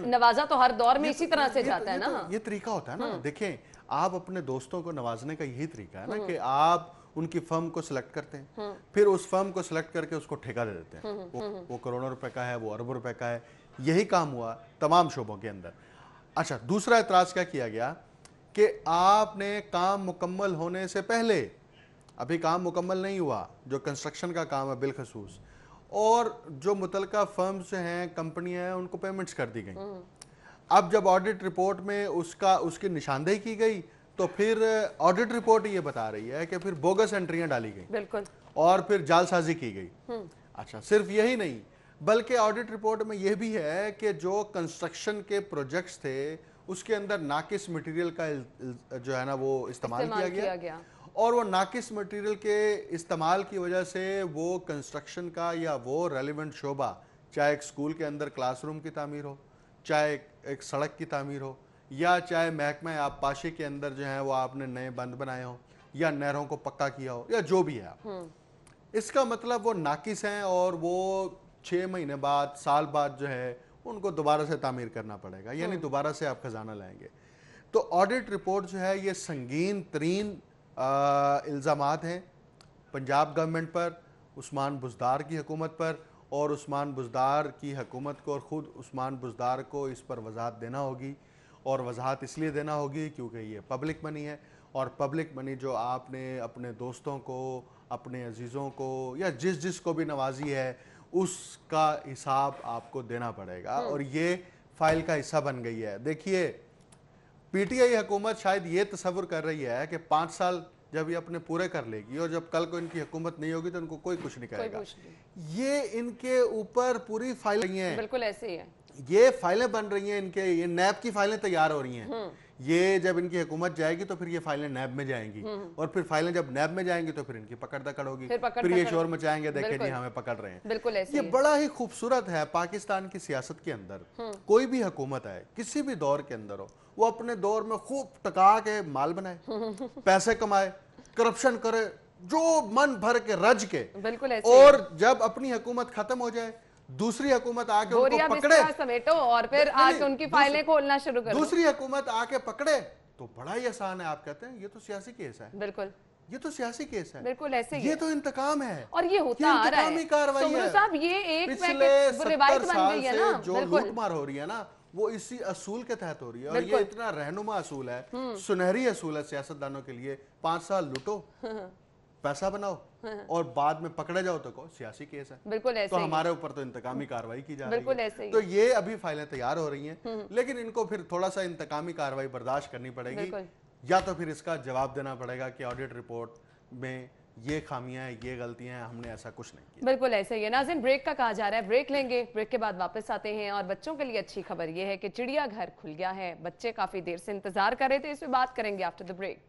नवाजा तो हर दौर में इसी तरह से जाता है ना। ये तरीका होता है ना। देखें, आप अपने दोस्तों को नवाजने का यही तरीका है ना कि आप उनकी फर्म को सिलेक्ट करते हैं, फिर उस फर्म को सिलेक्ट करके उसको ठेका दे देते हैं। वो करोड़ों रुपए का है, वो अरबों रुपए का है। यही काम हुआ तमाम शोबों के अंदर। अच्छा, दूसरा एतराज़ क्या किया गया कि आपने काम मुकम्मल होने से पहले, अभी काम मुकम्मल नहीं हुआ, जो कंस्ट्रक्शन का काम है बिलखसूस, और जो मुतलका फर्म्स हैं, कंपनियां हैं, उनको पेमेंट्स कर दी गई। अब जब ऑडिट रिपोर्ट में उसकी निशानदेही की गई तो फिर ऑडिट रिपोर्ट ये बता रही है कि फिर बोगस एंट्रियां डाली गई, बिल्कुल, और फिर जालसाजी की गई। अच्छा, सिर्फ यही नहीं, बल्कि ऑडिट रिपोर्ट में यह भी है कि जो कंस्ट्रक्शन के प्रोजेक्ट्स थे उसके अंदर नाकिस मटेरियल का जो है ना वो इस्तेमाल किया गया। और वो नाकिस मटेरियल के इस्तेमाल की वजह से वो कंस्ट्रक्शन का या वो रेलिवेंट शोबा, चाहे एक स्कूल के अंदर क्लासरूम की तामीर हो, चाहे एक सड़क की तामीर हो, या चाहे महकमा आबपाशी के अंदर जो है वो आपने नए बंद बनाए हो, या नहरों को पक्का किया हो, या जो भी है आप, इसका मतलब वो नाकिस हैं और वो 6 महीने बाद, साल बाद जो है उनको दोबारा से तामीर करना पड़ेगा, यानी दोबारा से आप खजाना लाएंगे। तो ऑडिट रिपोर्ट जो है ये संगीन तरीन इल्ज़ामात हैं पंजाब गवर्नमेंट पर, उस्मान बुज़दार की हुकूमत पर, और उस्मान बुज़दार की हुकूमत को और ख़ुद उस्मान बुज़दार को इस पर वजाहत देना होगी। और वजाहत इसलिए देना होगी क्योंकि ये पब्लिक मनी है, और पब्लिक मनी जो आपने अपने दोस्तों को, अपने अजीज़ों को, या जिस को भी नवाजी है, उसका हिसाब आपको देना पड़ेगा। और ये फाइल का हिस्सा बन गई है। देखिए, PTI हुकूमत शायद ये तसव्वुर कर रही है कि 5 साल जब ये अपने पूरे कर लेगी और जब कल को इनकी हुकूमत नहीं होगी तो इनको कोई कुछ नहीं करेगा। ये इनके ऊपर पूरी फाइल रही हैं, बिल्कुल ऐसे ही है। ये फाइलें बन रही हैं इनके, ये नैब की फाइलें तैयार हो रही हैं। ये जब इनकी हुकूमत जाएगी तो फिर ये फाइलें नैब में जाएंगी, और फिर फाइलें जब नैब में जाएंगी तो फिर इनकी पकड़ दकड़ होगी, फिर ये शोर मचाएंगे, देखें जी हमें पकड़ रहे हैं। बिल्कुल ऐसे ये बड़ा ही खूबसूरत है पाकिस्तान की सियासत के अंदर। कोई भी हुकूमत है, किसी भी दौर के अंदर हो, वो अपने दौर में खूब टका के माल बनाए, पैसे कमाए, करप्शन करे, जो मन भर के रज के, बिल्कुल ऐसे। और जब अपनी हुकूमत खत्म हो जाए, दूसरी हुकूमत आके उनको पकड़े, समेटो और फिर आके उनकी फाइलें खोलना शुरू करो। दूसरी हुकूमत आके पकड़े तो बड़ा ही आसान है। आप कहते हैं ये तो सियासी केस है, बिल्कुल, ये तो सियासी केस है, बिल्कुल ऐसे ही ये तो इंतकाम है, और ये होता आ रहा है। कार्रवाई साहब, ये एक पिछले रिवायत 70 बन गई है ना, जो लूटमार हो रही है ना, वो इसी असूल के तहत हो रही है। और ये इतना रहनुमा असूल है, सुनहरी असूल है सियासतदानों के लिए। 5 साल लूटो, पैसा बनाओ, और बाद में पकड़े जाओ तो कहो सियासी केस है। बिल्कुल ऐसे तो हमारे ऊपर तो इंतकामी कार्रवाई की जा रही है। बिल्कुल ऐसे ही। तो ये अभी फाइलें तैयार हो रही हैं, लेकिन इनको फिर थोड़ा सा इंतकामी कार्रवाई बर्दाश्त करनी पड़ेगी, या तो फिर इसका जवाब देना पड़ेगा कि ऑडिट रिपोर्ट में ये खामियां हैं, ये गलतियां हैं, हमने ऐसा कुछ नहीं किया। बिल्कुल ऐसे ही है। नाज़रीन, ब्रेक का कहा जा रहा है, ब्रेक लेंगे, ब्रेक के बाद वापस आते हैं। और बच्चों के लिए अच्छी खबर ये है कि चिड़ियाघर खुल गया है। बच्चे काफी देर से इंतजार कर रहे थे, इस पे बात करेंगे आफ्टर द ब्रेक।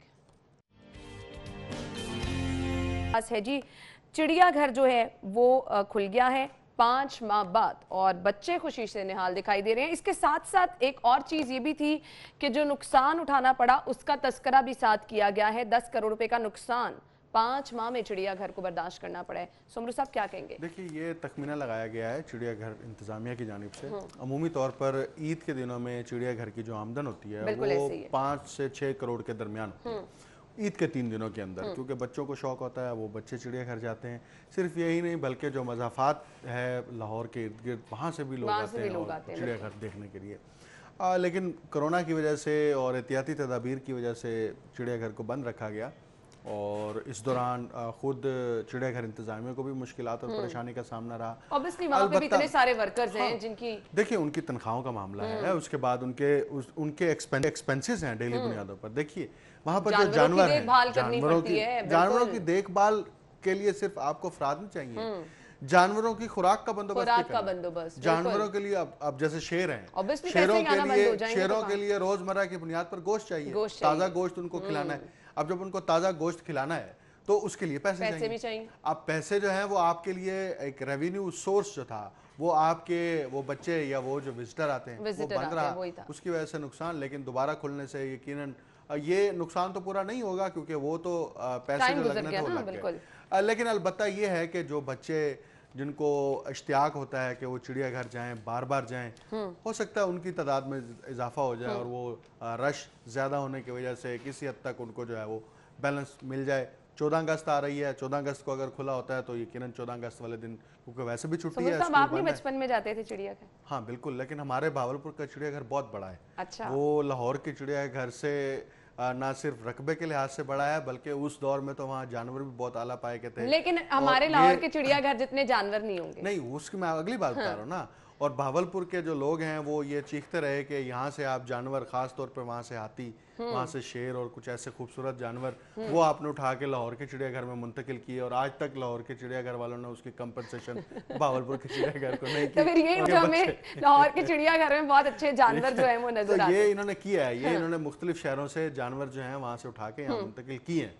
है जी, चिड़ियाघर जो है वो खुल गया है। 5 माह बाद और बच्चे खुशी से निहाल दिखाई दे रहे हैं। इसके साथ साथ एक और चीज ये भी थी कि जो नुकसान उठाना पड़ा उसका तस्करा भी साथ किया गया है। 10 करोड़ रुपए का नुकसान 5 माह में चिड़ियाघर को बर्दाश्त करना पड़ा है। सुमरू साहब क्या कहेंगे? देखिए, ये तखमीना लगाया गया है चिड़ियाघर इंतजामिया की जानिब से। अमूमी तौर पर ईद के दिनों में चिड़ियाघर की जो आमदन होती है वो 5 से 6 करोड़ के दरमियान होती है ईद के 3 दिनों के अंदर, क्योंकि बच्चों को शौक होता है, वो बच्चे चिड़ियाघर जाते हैं। सिर्फ यही नहीं बल्कि जो मज़ाफ़ात है लाहौर के इर्द गिर्द, वहाँ से भी लोग आते हैं और चिड़ियाघर देखने के लिए। लेकिन कोरोना की वजह से और एहतियाती तदाबीर की वजह से चिड़ियाघर को बंद रखा गया और इस दौरान खुद चिड़ियाघर इंतजामिया को भी मुश्किलात और परेशानी का सामना रहा। ऑब्वियसली वहाँ पे भी इतने सारे वर्कर्स हैं जिनकी, देखिए, उनकी तनख्वाहों का मामला है, उसके बाद उनके एक्सपेंसेस हैं डेली बुनियादों पर। देखिए, वहाँ पर जो जानवर हैं, जानवरों की देखभाल के लिए सिर्फ आपको अफराद नहीं चाहिए, जानवरों की खुराक का बंदोबस्त, जानवरों के लिए अब जैसे शेर हैं, शेरों के लिए रोजमर्रा की बुनियाद पर गोश्त चाहिए, ताज़ा गोश्त उनको खिलाना है। अब जब उनको ताज़ा गोश्त खिलाना है तो उसके लिए पैसे भी चाहिए। अब पैसे जो हैं वो आपके लिए एक रेवेन्यू सोर्स जो था वो आपके वो बच्चे या वो जो विजिटर आते हैं वो बंद रहा, उसकी वजह से नुकसान। लेकिन दोबारा खुलने से यकीनन ये नुकसान तो पूरा नहीं होगा क्योंकि वो तो पैसे जो लगने थे वो लग गए। लेकिन अलबत्ता ये है कि जो बच्चे जिनको इश्तियाक होता है कि वो चिड़ियाघर जाएं, बार बार जाएं, हो सकता है उनकी तादाद में इजाफा हो जाए और वो रश ज़्यादा होने की वजह से किसी हद तक उनको जो है वो बैलेंस मिल जाए। 14 अगस्त आ रही है, 14 अगस्त को अगर खुला होता है तो यकीनन 14 अगस्त वाले दिन, क्योंकि वैसे भी छुट्टी है। आप भी बचपन में जाते थे चिड़ियाघर? हाँ बिल्कुल, लेकिन हमारे भावलपुर का चिड़ियाघर बहुत बड़ा है। अच्छा। वो लाहौर के चिड़ियाघर से ना सिर्फ रकबे के लिहाज से बड़ा है बल्कि उस दौर में तो वहाँ जानवर भी बहुत आला पाए गए थे। लेकिन हमारे लाहौर के चिड़ियाघर जितने जानवर नहीं होंगे। नहीं, उसकी मैं अगली बात बता रहा हूँ ना। और भावलपुर के जो लोग हैं वो ये चीखते रहे कि यहाँ से आप जानवर, खास तौर पर वहाँ से हाथी, वहाँ से शेर और कुछ ऐसे खूबसूरत जानवर वो आपने उठा के लाहौर के चिड़ियाघर में मुंतकिल किए और आज तक लाहौर के चिड़ियाघर वालों ने उसकी कंपनसेशन भावलपुर के चिड़ियाघर को नहीं की। तो फिर ये हमें लाहौर के चिड़ियाघर में बहुत अच्छे जानवर जो है वो नजर आते हैं। ये इन्होंने किया है, ये इन्होंने मुख्तलिफ शहरों से जानवर जो है वहाँ से उठा के यहाँ मुंतकिल किए हैं।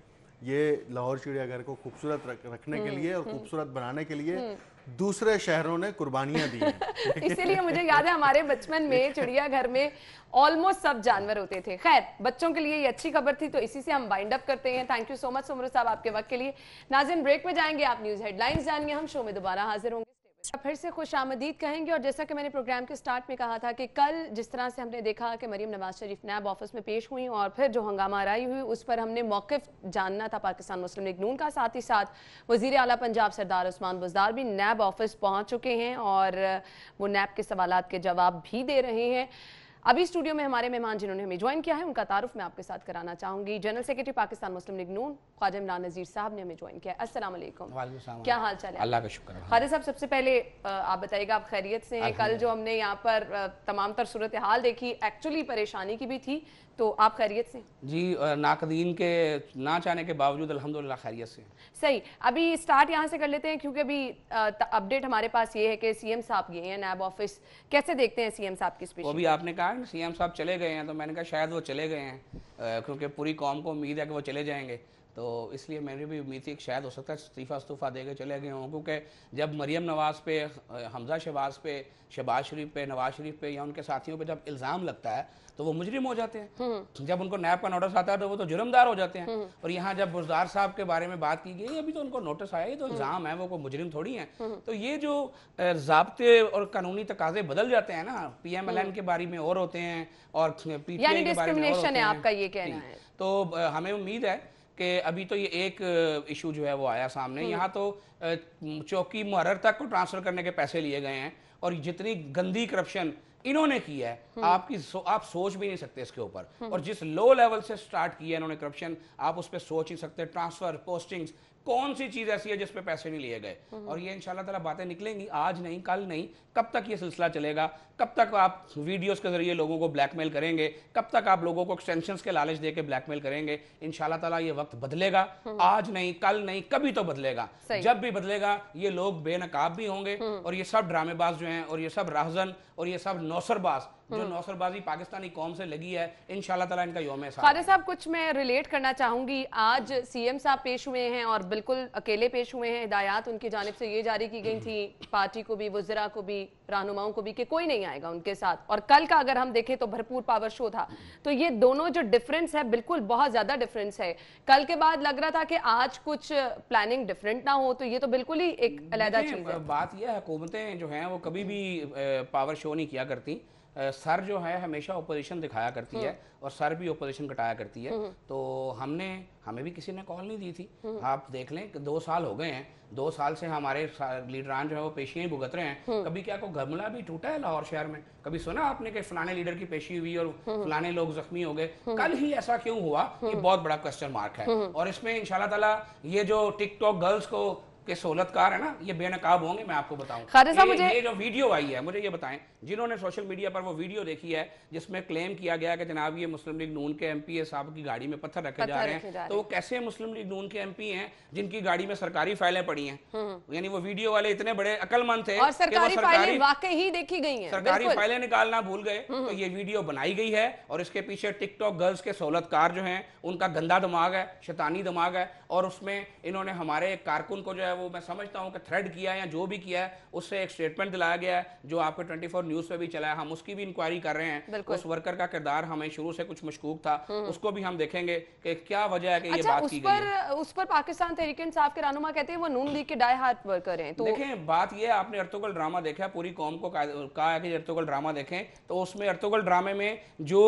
ये लाहौर चिड़ियाघर को खूबसूरत रखने के लिए और खूबसूरत बनाने के लिए दूसरे शहरों ने कुर्बानियां दी हैं। इसीलिए मुझे याद है हमारे बचपन में चिड़ियाघर में ऑलमोस्ट सब जानवर होते थे। खैर, बच्चों के लिए ये अच्छी खबर थी, तो इसी से हम बाइंड अप करते हैं। Thank you so much Soomro साहब आपके वक्त के लिए। नाज़रीन, ब्रेक में जाएंगे, आप न्यूज हेडलाइंस जानिए, हम शो में दोबारा हाजिर होंगे। फिर से खुश आमदीद कहेंगे। और जैसा कि मैंने प्रोग्राम के स्टार्ट में कहा था कि कल जिस तरह से हमने देखा कि मरीम नवाज शरीफ नैब ऑफिस में पेश हुई और फिर जो हंगामा आराई हुई उस पर हमने मौक़िफ़ जानना था पाकिस्तान मुस्लिम लीग नून का। साथ ही साथ वज़ीर आला पंजाब सरदार उस्मान बुज़दार भी नैब ऑफिस पहुँच चुके हैं और वो नैब के सवालात के जवाब भी दे रहे हैं। अभी स्टूडियो में हमारे मेहमान जिन्होंने हमें ज्वाइन किया है उनका तारुफ मैं आपके साथ कराना चाहूंगी। जनरल सेक्रेटरी पाकिस्तान मुस्लिम लीग नून ख्वाजा इमरान नज़ीर साहब ने हमें ज्वाइन किया है। अस्सलाम वालेकुम। क्या हाल चाल है? अल्लाह का शुक्र है। ख्वाजा साहब, सबसे पहले आप बताइएगा, आप खैरियत से हैं? कल जो हमने यहाँ पर तमाम तर सूरत हाल देखी, एक्चुअली परेशानी की भी थी, तो आप खैरियत से? जी, नाकदीन के ना चाहने के बावजूद अल्हम्दुलिल्लाह खैरियत से। सही, अभी स्टार्ट यहाँ से कर लेते हैं क्योंकि अभी अपडेट हमारे पास ये है कि सीएम साहब गए हैं नैब ऑफिस। कैसे देखते हैं सीएम साहब की स्पीच? अभी आपने कहा सीएम साहब चले गए हैं, तो मैंने कहा शायद वो चले गए हैं क्योंकि पूरी कौम को उम्मीद है कि वो चले जाएंगे, तो इसलिए मैंने भी उम्मीद थी कि शायद हो सकता है इस्तीफ़ा दे के चले गए हों। क्योंकि जब मरियम नवाज़ पे, हमजा शहबाज पे, शहबाज शरीफ पे, नवाज शरीफ पे या उनके साथियों पे जब इल्ज़ाम लगता है तो वो मुजरिम हो जाते हैं। जब उनको नैब का नोटिस आता है तो वो तो जुर्मदार हो जाते हैं। और यहाँ जब बुज़दार साहब के बारे में बात की गई, अभी तो उनको नोटिस आया, ये तो इल्ज़ाम है, वो कोई मुजरिम थोड़ी हैं। तो ये जो ज़ाब्ते और कानूनी तकाजे बदल जाते हैं ना, PMLN के बारे में और होते हैं और PTI के बारे में और होते हैं, आपका ये कहना है। तो हमें उम्मीद है कि अभी तो ये एक इशू जो है वो आया सामने। यहाँ तो चौकी मुहर्रर तक को ट्रांसफ़र करने के पैसे लिए गए हैं और जितनी गंदी करप्शन इन्होंने की है आप सोच भी नहीं सकते इसके ऊपर। और जिस लो लेवल से स्टार्ट किया इन्होंने करप्शन, आप उस पर सोच नहीं सकते। ट्रांसफर, पोस्टिंग्स, कौन सी चीज ऐसी है जिस पे पैसे नहीं लिए गए? और ये इंशाल्लाह ताला बातें निकलेंगी, आज नहीं कल नहीं। कब तक ये सिलसिला चलेगा? कब तक आप वीडियोस के जरिए लोगों को ब्लैकमेल करेंगे? कब तक आप लोगों को एक्सटेंशंस के लालच देके ब्लैकमेल करेंगे? इंशाल्लाह ताला ये वक्त बदलेगा, आज नहीं कल नहीं, कभी तो बदलेगा। जब भी बदलेगा ये लोग बेनकाब भी होंगे और ये सब ड्रामेबाज जो हैं और ये सब राहजन और ये सब नौसरबाज जो नौसरबाजी पाकिस्तानी कौम से लगी है, इंशाल्लाह ताला इनका यौम है। खालिद साहब, कुछ मैं रिलेट करना चाहूंगी, आज सीएम साहब पेश हुए हैं और बिल्कुल अकेले पेश हुए हैं। हिदायत उनकी जानिब से ये जारी की गई थी पार्टी को भी, वज़रा को भी, रहनुमाओं को भी, कि कोई नहीं आएगा उनके साथ। और कल का अगर हम देखें तो भरपूर पावर शो था। तो ये दोनों जो डिफरेंस है, बिल्कुल बहुत ज्यादा डिफरेंस है। कल के बाद लग रहा था कि आज कुछ प्लानिंग डिफरेंट ना हो, तो ये तो बिल्कुल ही एक अलग चीज है। बात यह है, हुकूमतें जो हैं वो कभी भी पावर शो नहीं किया करती। सर जो है हमेशा ओपोजिशन दिखाया करती है और सर भी ओपोजिशन घटाया करती है। तो हमें भी किसी ने कॉल नहीं दी थी। आप देख लें कि 2 साल हो गए हैं, 2 साल से हमारे लीडरान जो है वो पेशियां ही भुगत रहे हैं। कभी क्या कोई गमला भी टूटा है लाहौर शहर में? कभी सुना आपने कि फलाने लीडर की पेशी हुई और फलाने लोग जख्मी हो गए? कल ही ऐसा क्यों हुआ? ये बहुत बड़ा क्वेश्चन मार्क है। और इसमें इंशाल्लाह ताला ये जो टिकटॉक गर्ल्स को के सोलतकार है ना, ये बेनकाब होंगे। मैं आपको बताऊं, ये जो वीडियो आई है, मुझे ये बताएं, जिन्होंने सोशल मीडिया पर वो वीडियो देखी है जिसमें क्लेम किया गया कि जनाब ये मुस्लिम लीग नून के एमपी साहब की गाड़ी में पत्थर रखे जा रहे हैं, तो वो कैसे मुस्लिम लीग नून के एमपी हैं जिनकी गाड़ी में सरकारी फाइलें पड़ी हैं? यानी वो वीडियो वाले इतने बड़े अक्लमंद थे और सरकारी फाइलें वाकई ही देखी गई हैं, सरकारी फाइलें निकालना भूल गए। तो ये वीडियो बनाई गई है और इसके पीछे टिकटॉक गर्ल्स के सोलतकार जो हैं उनका गंदा दिमाग है, शैतानी दिमाग है। और उसमें इन्होंने हमारे कारकुन को जो है वो, मैं समझता हूँ कि थ्रेड किया है या जो भी किया है, उससे एक स्टेटमेंट दिलाया गया है जो आपके 24 न्यूज पे भी चला है। हम उसकी भी इंक्वायरी कर रहे हैं। उस वर्कर का किरदार हमें शुरू से कुछ मशकूक था, उसको भी हम देखेंगे कि क्या वजह है कि ये बात की गई है। उस पर पाकिस्तान तहरीक इंसाफ के रहनुमा कहते हैं वो नून लीग के डाई हार्ट वर्कर हैं। तो देखें, बात ये, आपने अर्तुगल ड्रामा देखा, पूरी कौम को कहा है कि अर्तुगल ड्रामा देखें, तो उसमें अर्तुगल ड्रामे में जो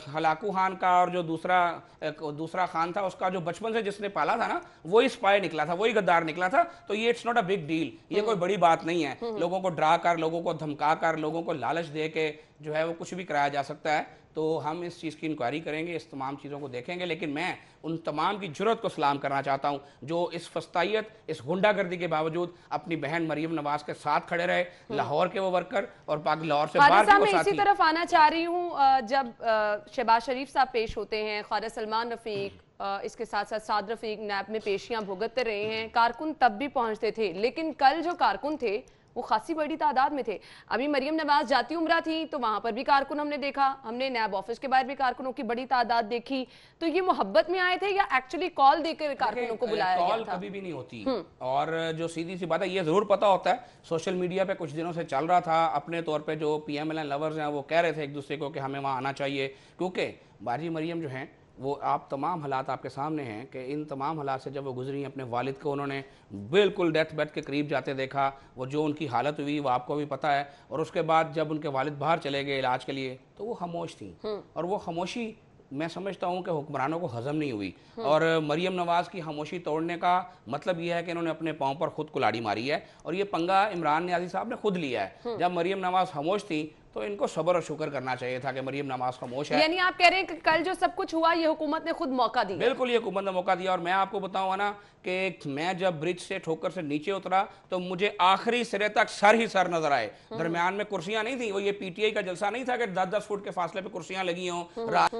हलाकू खान का और जो दूसरा खान था, उसका जो बचपन से जिसने पाला था ना, वही स्पाई निकला था, वही गद्दार निकला था। तो ये it's not a big deal, ये कोई बड़ी बात नहीं है। लोगों को डरा कर, लोगों को धमका कर, लोगों को लालच दे के जो है वो कुछ भी कराया जा सकता है। तो हम इस चीज़ की इंक्वायरी करेंगे, इस तमाम चीज़ों को देखेंगे। लेकिन मैं उन तमाम की जुर्रत को सलाम करना चाहता हूँ जो इस फस्तायत, इस गुंडागर्दी के बावजूद अपनी बहन मरियम नवाज के साथ खड़े रहे, लाहौर के वो वर्कर और लाहौर से बाहर के वो साथी। मैं इसी तरफ आना चाह रही हूँ, जब शहबाज शरीफ साहब पेश होते हैं, ख्वाजा सलमान रफीक, इसके साथ साथ साद रफीक नैब में पेशियां भुगतते रहे हैं, कारकुन तब भी पहुंचते थे। लेकिन कल जो कारकुन थे वो खासी बड़ी तादाद में थे। अभी मरियम नवाज जाती उम्रा थी तो वहां पर भी कारकुन हमने देखा, हमने नैब ऑफिस के बाहर भी कारकुनों की बड़ी तादाद देखी। तो ये मोहब्बत में आए थे या एक्चुअली कॉल देकर कारकुनों को बुलाया गया था? कॉल कभी भी नहीं होती। और जो सीधी सी बात है, ये जरूर पता होता है, सोशल मीडिया पे कुछ दिनों से चल रहा था, अपने तौर पे जो PMLN लवर्स हैं वो कह रहे थे एक दूसरे को कि हमें वहाँ आना चाहिए, क्योंकि बाजी मरियम जो हैं वो, आप तमाम हालात आपके सामने हैं कि इन तमाम हालात से जब वो गुजरी, अपने वालिद को उन्होंने बिल्कुल डेथ बेड के करीब जाते देखा, वो जो उनकी हालत हुई वो आपको भी पता है। और उसके बाद जब उनके वालिद बाहर चले गए इलाज के लिए तो वो खामोश थी, और वो खामोशी मैं समझता हूँ कि हुक्मरानों को हजम नहीं हुई। और मरियम नवाज की खामोशी तोड़ने का मतलब यह है कि इन्होंने अपने पाँव पर खुद कुल्हाड़ी मारी है, और ये पंगा इमरान नियाज़ी साहब ने खुद लिया है। जब मरियम नवाज खामोश थी तो इनको सब्र और शुक्र करना चाहिए था कि मरियम नवाज खामोश है। यानी आप कह रहे हैं कि कल जो सब कुछ हुआ ये हुकूमत ने खुद मौका दिया? बिल्कुल, ये हुकूमत ने मौका दिया। और मैं आपको बताऊंगा ना कि मैं जब ब्रिज से ठोकर से नीचे उतरा तो मुझे आखिरी सिरे तक सर ही सर नजर आए। दरमियान में कुर्सियां नहीं थी, वो ये PTI का जलसा नहीं था कि 10-10 फुट के फासले पे कुर्सियां लगी हों,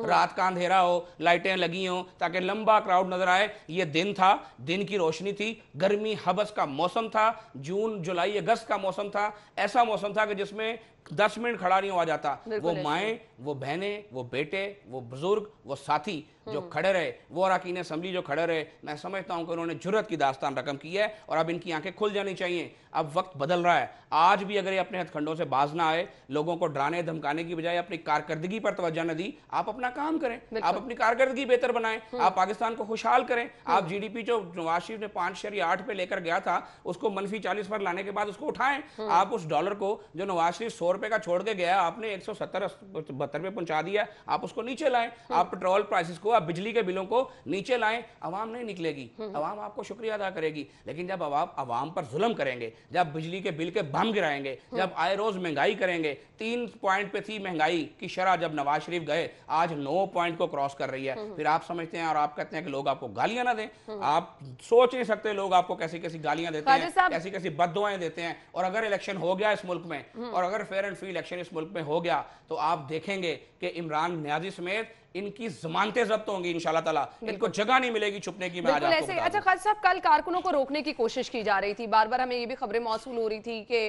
रात का अंधेरा हो, लाइटें लगी हों ताकि लंबा क्राउड नजर आए। ये दिन था, दिन की रोशनी थी, गर्मी हबस का मौसम था, जून जुलाई अगस्त का मौसम था। ऐसा मौसम था कि जिसमें 10 मिनट खड़ा नहीं हुआ जाता। वो माएँ, वो बहनें, वो बेटे, वो बुजुर्ग, वो साथी जो खड़े रहे, वो अरकान असम्बली जो खड़े रहे, मैं समझता हूं कि उन्होंने जुर्रत की दास्तान रकम की है। और अब इनकी आंखें खुल जानी चाहिए। अब वक्त बदल रहा है। आज भी अगर ये अपने हथखंडों से बाज ना आए, लोगों को डराने धमकाने की बजाय अपनी कारकर्दगी पर तवज्जो न दी, आप अपना काम करें, आप अपनी कारकर्दगी बेहतर बनाएं, आप पाकिस्तान को खुशहाल करें। आप GDP जो नवाज शरीफ ने 5.8 पे लेकर गया था उसको -40 पर लाने के बाद उसको उठाएं। आप उस डॉलर को जो नवाज शरीफ 100 रुपए का छोड़ के गया, आपने 170-72 पे पहुंचा दिया, आप उसको नीचे लाएं। आप पेट्रोल प्राइसेस को, आप बिजली के बिलों को नीचे लाएं। अवाम नहीं निकलेगी, अवाम आपको शुक्रिया अदा करेगी। लेकिन जब अवाम पर जुल्म करेंगे, जब बिजली के बिल के बम गिराएंगे, जब आए रोज महंगाई करेंगे, 3 पॉइंट पे थी महंगाई की शरह जब नवाज शरीफ गए, आज 9 पॉइंट को क्रॉस कर रही है। फिर आप समझते हैं और आप कहते हैं कि लोग आपको गालियां ना दें। आप सोच नहीं सकते लोग आपको कैसी कैसी गालियां देते हैं, कैसी कैसी बद्दुआएं देते हैं। और अगर इलेक्शन हो गया इस मुल्क में, और अगर फेयर एंड फ्री इलेक्शन इस मुल्क में हो गया, तो आप देखेंगे कि इमरान नियाज़ी समेत इनकी जमानतें जब्त होंगी इंशाल्लाह ताला, इनको जगह नहीं मिलेगी छुपने की। मैं आज आपको बता दूं। अच्छा खालिद साहब, कल कारकुनों को रोकने की कोशिश की जा रही थी, बार बार हमें ये भी खबरें मौसूल हो रही थी कि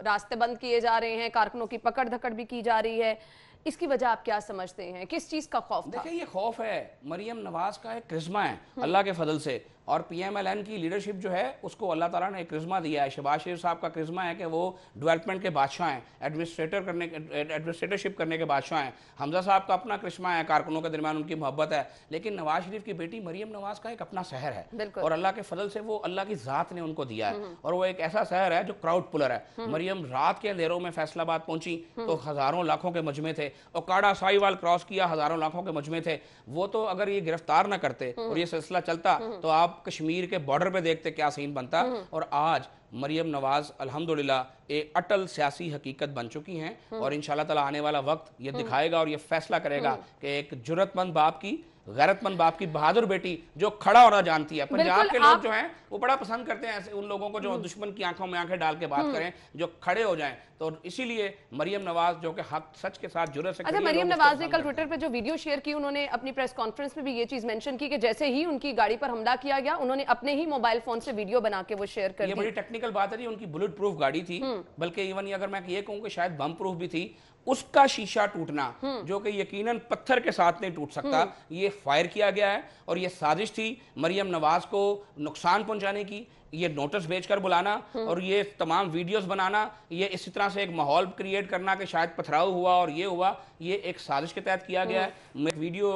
रास्ते बंद किए जा रहे हैं, कारकुनों की पकड़ धकड़ भी की जा रही है, इसकी वजह आप क्या समझते हैं? किस चीज का खौफ था? देखिए, ये खौफ है मरियम नवाज का एक क्रिश्मा है अल्लाह के फजल से, और PMLN की लीडरशिप जो है उसको अल्लाह ताला ने एक क्रिश्मा दिया है। शहबाज शरीफ साहब का क्रिश्मा है कि वो डेवलपमेंट के बादशाह हैं, एडमिनिस्ट्रेटरशिप करने के बादशाह हैं। हमजा साहब का अपना क्रिश्मा है, कारकुनों के दरमियान उनकी मोहब्बत है, लेकिन नवाज शरीफ की बेटी मरियम नवाज का एक अपना शहर है, और अल्लाह के फजल से वो अल्लाह की ज़ात ने उनको दिया है, और वो एक ऐसा शहर है जो क्राउड पुलर है। मरियम रात के अंधेरों में फैसलाबाद पहुंची तो हज़ारों लाखों के मजमे थे, और काड़ा साहिवाल क्रॉस किया, हज़ारों लाखों के मजमे थे। वो तो अगर ये गिरफ्तार ना करते और ये सिलसिला चलता तो आप कश्मीर के बॉर्डर पे देखते क्या सीन बनता। और आज मरियम नवाज अल्हम्दुलिल्लाह एक अटल सियासी हकीकत बन चुकी हैं, और इंशाल्लाह ताला आने वाला वक्त ये दिखाएगा और ये फैसला करेगा कि एक जुर्रतमंद बाप की, गैरतमंद बाप की बहादुर बेटी जो खड़ा होना जानती है। पंजाब के लोग जो हैं वो बड़ा पसंद करते हैं ऐसे उन लोगों को जो दुश्मन की आंखों में आंखें डाल के बात करें, जो खड़े हो जाएं, तो इसीलिए मरियम नवाज जो कि हक सच के साथ जुर्रत से। अच्छा, मरियम नवाज ने कल ट्विटर पे जो वीडियो शेयर की, उन्होंने अपनी प्रेस कॉन्फ्रेंस में भी ये चीज मेंशन की कि जैसे ही उनकी गाड़ी पर हमला किया गया, उन्होंने अपने ही मोबाइल फोन से वीडियो बना के वो शेयर कर दी। ये बड़ी टेक्निकल बात है जी, उनकी बुलेट प्रूफ गाड़ी थी, बल्कि इवन अगर मैं ये कहूं कि शायद बम प्रूफ भी थी, उसका शीशा टूटना जो कि यकीनन पत्थर के साथ नहीं टूट सकता, ये फायर किया गया है, और ये साजिश थी मरियम नवाज को नुकसान पहुंचाने की। ये नोटिस भेजकर बुलाना और ये तमाम वीडियोस बनाना, ये इसी तरह से एक माहौल क्रिएट करना कि शायद पथराव हुआ और ये हुआ, ये एक साजिश के तहत किया गया है। मैं वीडियो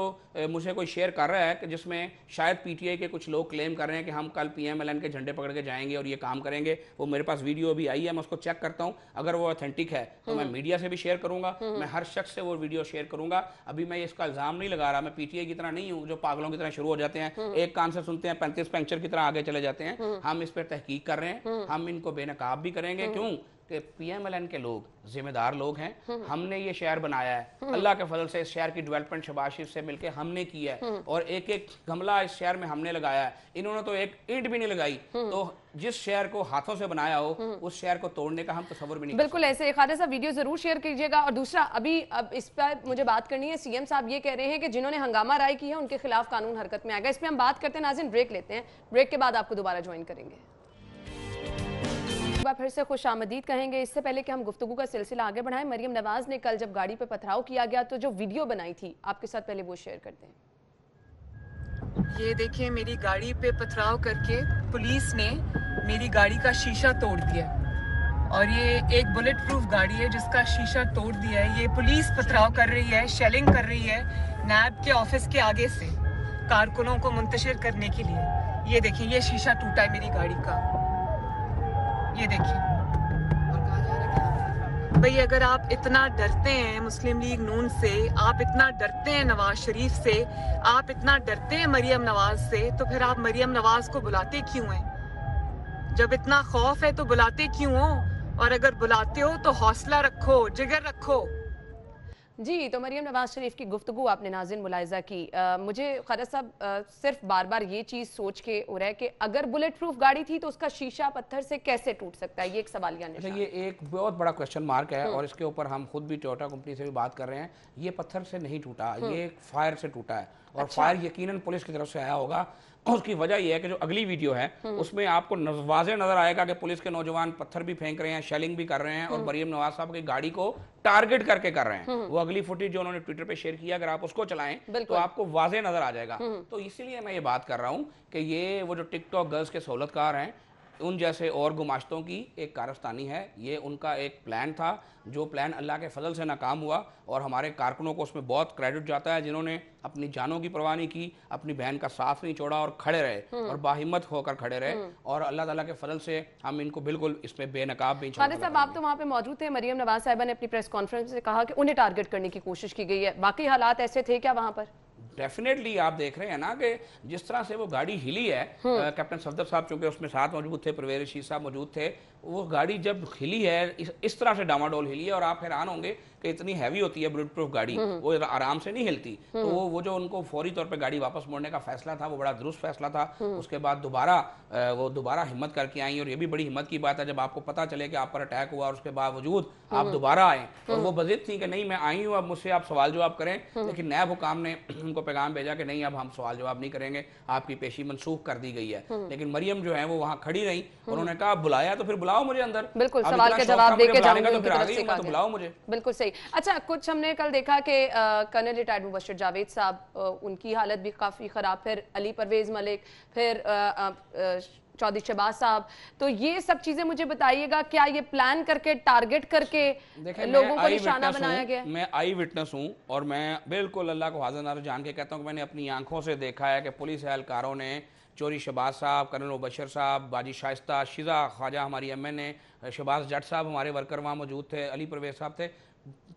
मुझे कोई शेयर कर रहा है कि जिसमें शायद PTI के कुछ लोग क्लेम कर रहे हैं कि हम कल PMLN के झंडे पकड़ के जाएंगे और ये काम करेंगे। वो मेरे पास वीडियो भी आई है, मैं उसको चेक करता हूँ, अगर वो ऑथेंटिक है तो मैं मीडिया से भी शेयर करूँगा, मैं हर शख्स से वो वीडियो शेयर करूँगा। अभी मैं इसका इल्ज़ाम नहीं लगा रहा, मैं PTI की तरह नहीं हूँ जो पागलों की तरह शुरू हो जाते हैं, एक कान से सुनते हैं 35 पंक्चर की तरह आगे चले जाते हैं। हम इस पर तहकीक कर रहे हैं, हम इनको बेनकाब भी करेंगे। क्यों कि PMLN के लोग जिम्मेदार लोग हैं, हमने ये शहर बनाया है, अल्लाह के फजल से इस शहर की डेवलपमेंट शहबाज शरीफ से मिलकर हमने की है, और एक एक गमला इस शहर में हमने लगाया है। इन्होंने तो एक ईंट भी नहीं लगाई, तो जिस शहर को हाथों से बनाया हो उस शहर को तोड़ने का हम तसव्वुर भी नहीं। बिल्कुल ऐसे खालिद साहब वीडियो जरूर शेयर कीजिएगा। और दूसरा, अब इस पर मुझे बात करनी है, CM साहब ये कह रहे हैं कि जिन्होंने हंगामा राय की है उनके खिलाफ कानून हरकत में आएगा। इस पर हम बात करते हैं, नाज़रीन ब्रेक लेते हैं, ब्रेक के बाद आपको दोबारा ज्वाइन करेंगे। फिर से खुश आमदीद कहेंगे। इससे पहले कि हम गुफ्तगू का सिलसिला आगे बढ़ाएं, मरियम नवाज ने कल जब गाड़ी पे पथराव किया गया तो जो वीडियो बनाई थी आपके साथ पहले वो शेयर करते हैं। ये देखिए, मेरी गाड़ी पे पथराव करके पुलिस ने मेरी गाड़ी का शीशा तोड़ दिया, और ये एक बुलेट प्रूफ गाड़ी है जिसका शीशा तोड़ दिया है। ये पुलिस पथराव कर रही है, शेलिंग कर रही है नैब के ऑफिस के आगे से कारकुनों को मुंतशिर करने के लिए। ये देखिए, ये शीशा टूटा है मेरी गाड़ी का, ये देखिए। भाई, अगर आप इतना डरते हैं मुस्लिम लीग नून से, आप इतना डरते हैं नवाज शरीफ से, आप इतना डरते हैं मरियम नवाज से, तो फिर आप मरियम नवाज को बुलाते क्यों हैं? जब इतना खौफ है तो बुलाते क्यों हो? और अगर बुलाते हो तो हौसला रखो, जिगर रखो। जी, तो मरियम नवाज शरीफ की गुफ्तगू आपने नाज़रीन मुलाहिज़ा की। मुझे खालिद साहब सिर्फ बार बार ये चीज़ सोच के हो रहा है कि अगर बुलेट प्रूफ गाड़ी थी तो उसका शीशा पत्थर से कैसे टूट सकता है, ये एक सवालिया निशान। ये एक बहुत बड़ा क्वेश्चन मार्क है, और इसके ऊपर हम खुद भी टोयोटा कंपनी से भी बात कर रहे हैं। ये पत्थर से नहीं टूटा, ये फायर से टूटा है, और फायर यकीनन पुलिस की तरफ से आया होगा। उसकी वजह यह है कि जो अगली वीडियो है उसमें आपको वाज़े नजर आएगा कि पुलिस के नौजवान पत्थर भी फेंक रहे हैं, शेलिंग भी कर रहे हैं, और मरियम नवाज साहब की गाड़ी को टारगेट करके कर रहे हैं। वो अगली फुटेज जो उन्होंने ट्विटर पे शेयर किया, अगर आप उसको चलाएं तो आपको वाज़े नजर आ जाएगा। तो इसीलिए मैं ये बात कर रहा हूँ कि ये वो जो टिकटॉक गर्ल्स के सहूलतकार हैं, उन जैसे और गुमाश्तों की एक कारस्तानी है। ये उनका एक प्लान था, जो प्लान अल्लाह के फजल से नाकाम हुआ, और हमारे कारकुनों को उसमें बहुत क्रेडिट जाता है, जिन्होंने अपनी जानों की परवाह नहीं की, अपनी बहन का साथ नहीं छोड़ा और खड़े रहे और बाहिम्मत होकर खड़े रहे, और अल्लाह ताला के फजल से हम इनको बिल्कुल इसमें बेनकाब भी। खालिद साहब, आप तो वहाँ पे मौजूद थे, मरियम नवाज साहिबा ने अपनी प्रेस कॉन्फ्रेंस में कहा कि उन्हें टारगेट करने की कोशिश की गई है, बाकी हालात ऐसे थे क्या वहाँ पर? डेफिनेटली आप देख रहे हैं ना कि जिस तरह से वो गाड़ी हिली है, कैप्टन सफदर साहब चूंकि उसमें साथ मौजूद थे, परवेज रशीद साहब मौजूद थे, वो गाड़ी जब हिली है इस तरह से डामाडोल हिली है, और आप हैरान होंगे कि इतनी हैवी होती है बुलेट प्रूफ गाड़ी, वो आराम से नहीं हिलती। तो वो जो उनको फौरी तौर पे गाड़ी वापस मोड़ने का फैसला था वो बड़ा दुरुस्त फैसला था। उसके बाद दोबारा हिम्मत करके आई, और ये भी बड़ी हिम्मत की बात है जब आपको पता चले कि आप पर अटैक हुआ और उसके बावजूद आप दोबारा आए, और वो बजिद थी कि नहीं मैं आई हूँ, अब मुझसे आप सवाल जवाब करें। लेकिन नैब हुकाम ने उनको पैगाम भेजा कि नहीं अब हम सवाल जवाब नहीं करेंगे, आपकी पेशी मनसूख कर दी गई है। लेकिन मरियम जो है वो वहाँ खड़ी रही, उन्होंने कहा बुलाया तो फिर बुलाओ मुझे अंदर, बिल्कुल सवाल के जवाब देके जाऊंगी तो फिर आ गई तो बुलाओ मुझे। बिल्कुल सही। अच्छा, कुछ हमने कल देखा कि कर्नल रिटायर्ड मुबश्शिर जावेद साहब, उनकी हालत भी काफी खराब, फिर अली परवेज मलिक, फिर चौधरी शहबाज साहब, तो ये सब चीजें मुझे बताइएगा, क्या ये प्लान करके टारगेट करके लोगों को निशाना बनाया गया? मैं आई विटनेस हूँ, और मैं बिल्कुल अल्लाह को हाज़िर नाज़िर जान के कहता हूँ कि मैंने अपनी आंखों से देखा है कि पुलिस एहलकारों ने चौधरी शहबाज साहब, कर्नल मुबश्शिर साहब, बाजी शाइस्ता, शिजा ख्वाजा हमारी MNA, शहबाज जट साहब हमारे वर्कर वहाँ मौजूद थे, अली परवेज साहब थे,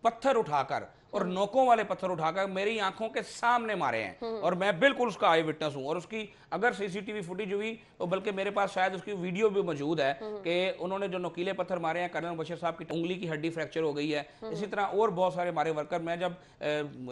पत्थर उठाकर और नोकों वाले पत्थर उठाकर मेरी आंखों के सामने मारे हैं, और मैं बिल्कुल उसका आई विटनेस हूं। और उसकी अगर CCTV फुटेज हुई तो बल्कि मेरे पास शायद उसकी वीडियो भी मौजूद है कि उन्होंने जो नोकीले पत्थर मारे हैं। कर्नल बशीर साहब की उंगली की हड्डी फ्रैक्चर हो गई है। इसी तरह और बहुत सारे हमारे वर्कर, मैं जब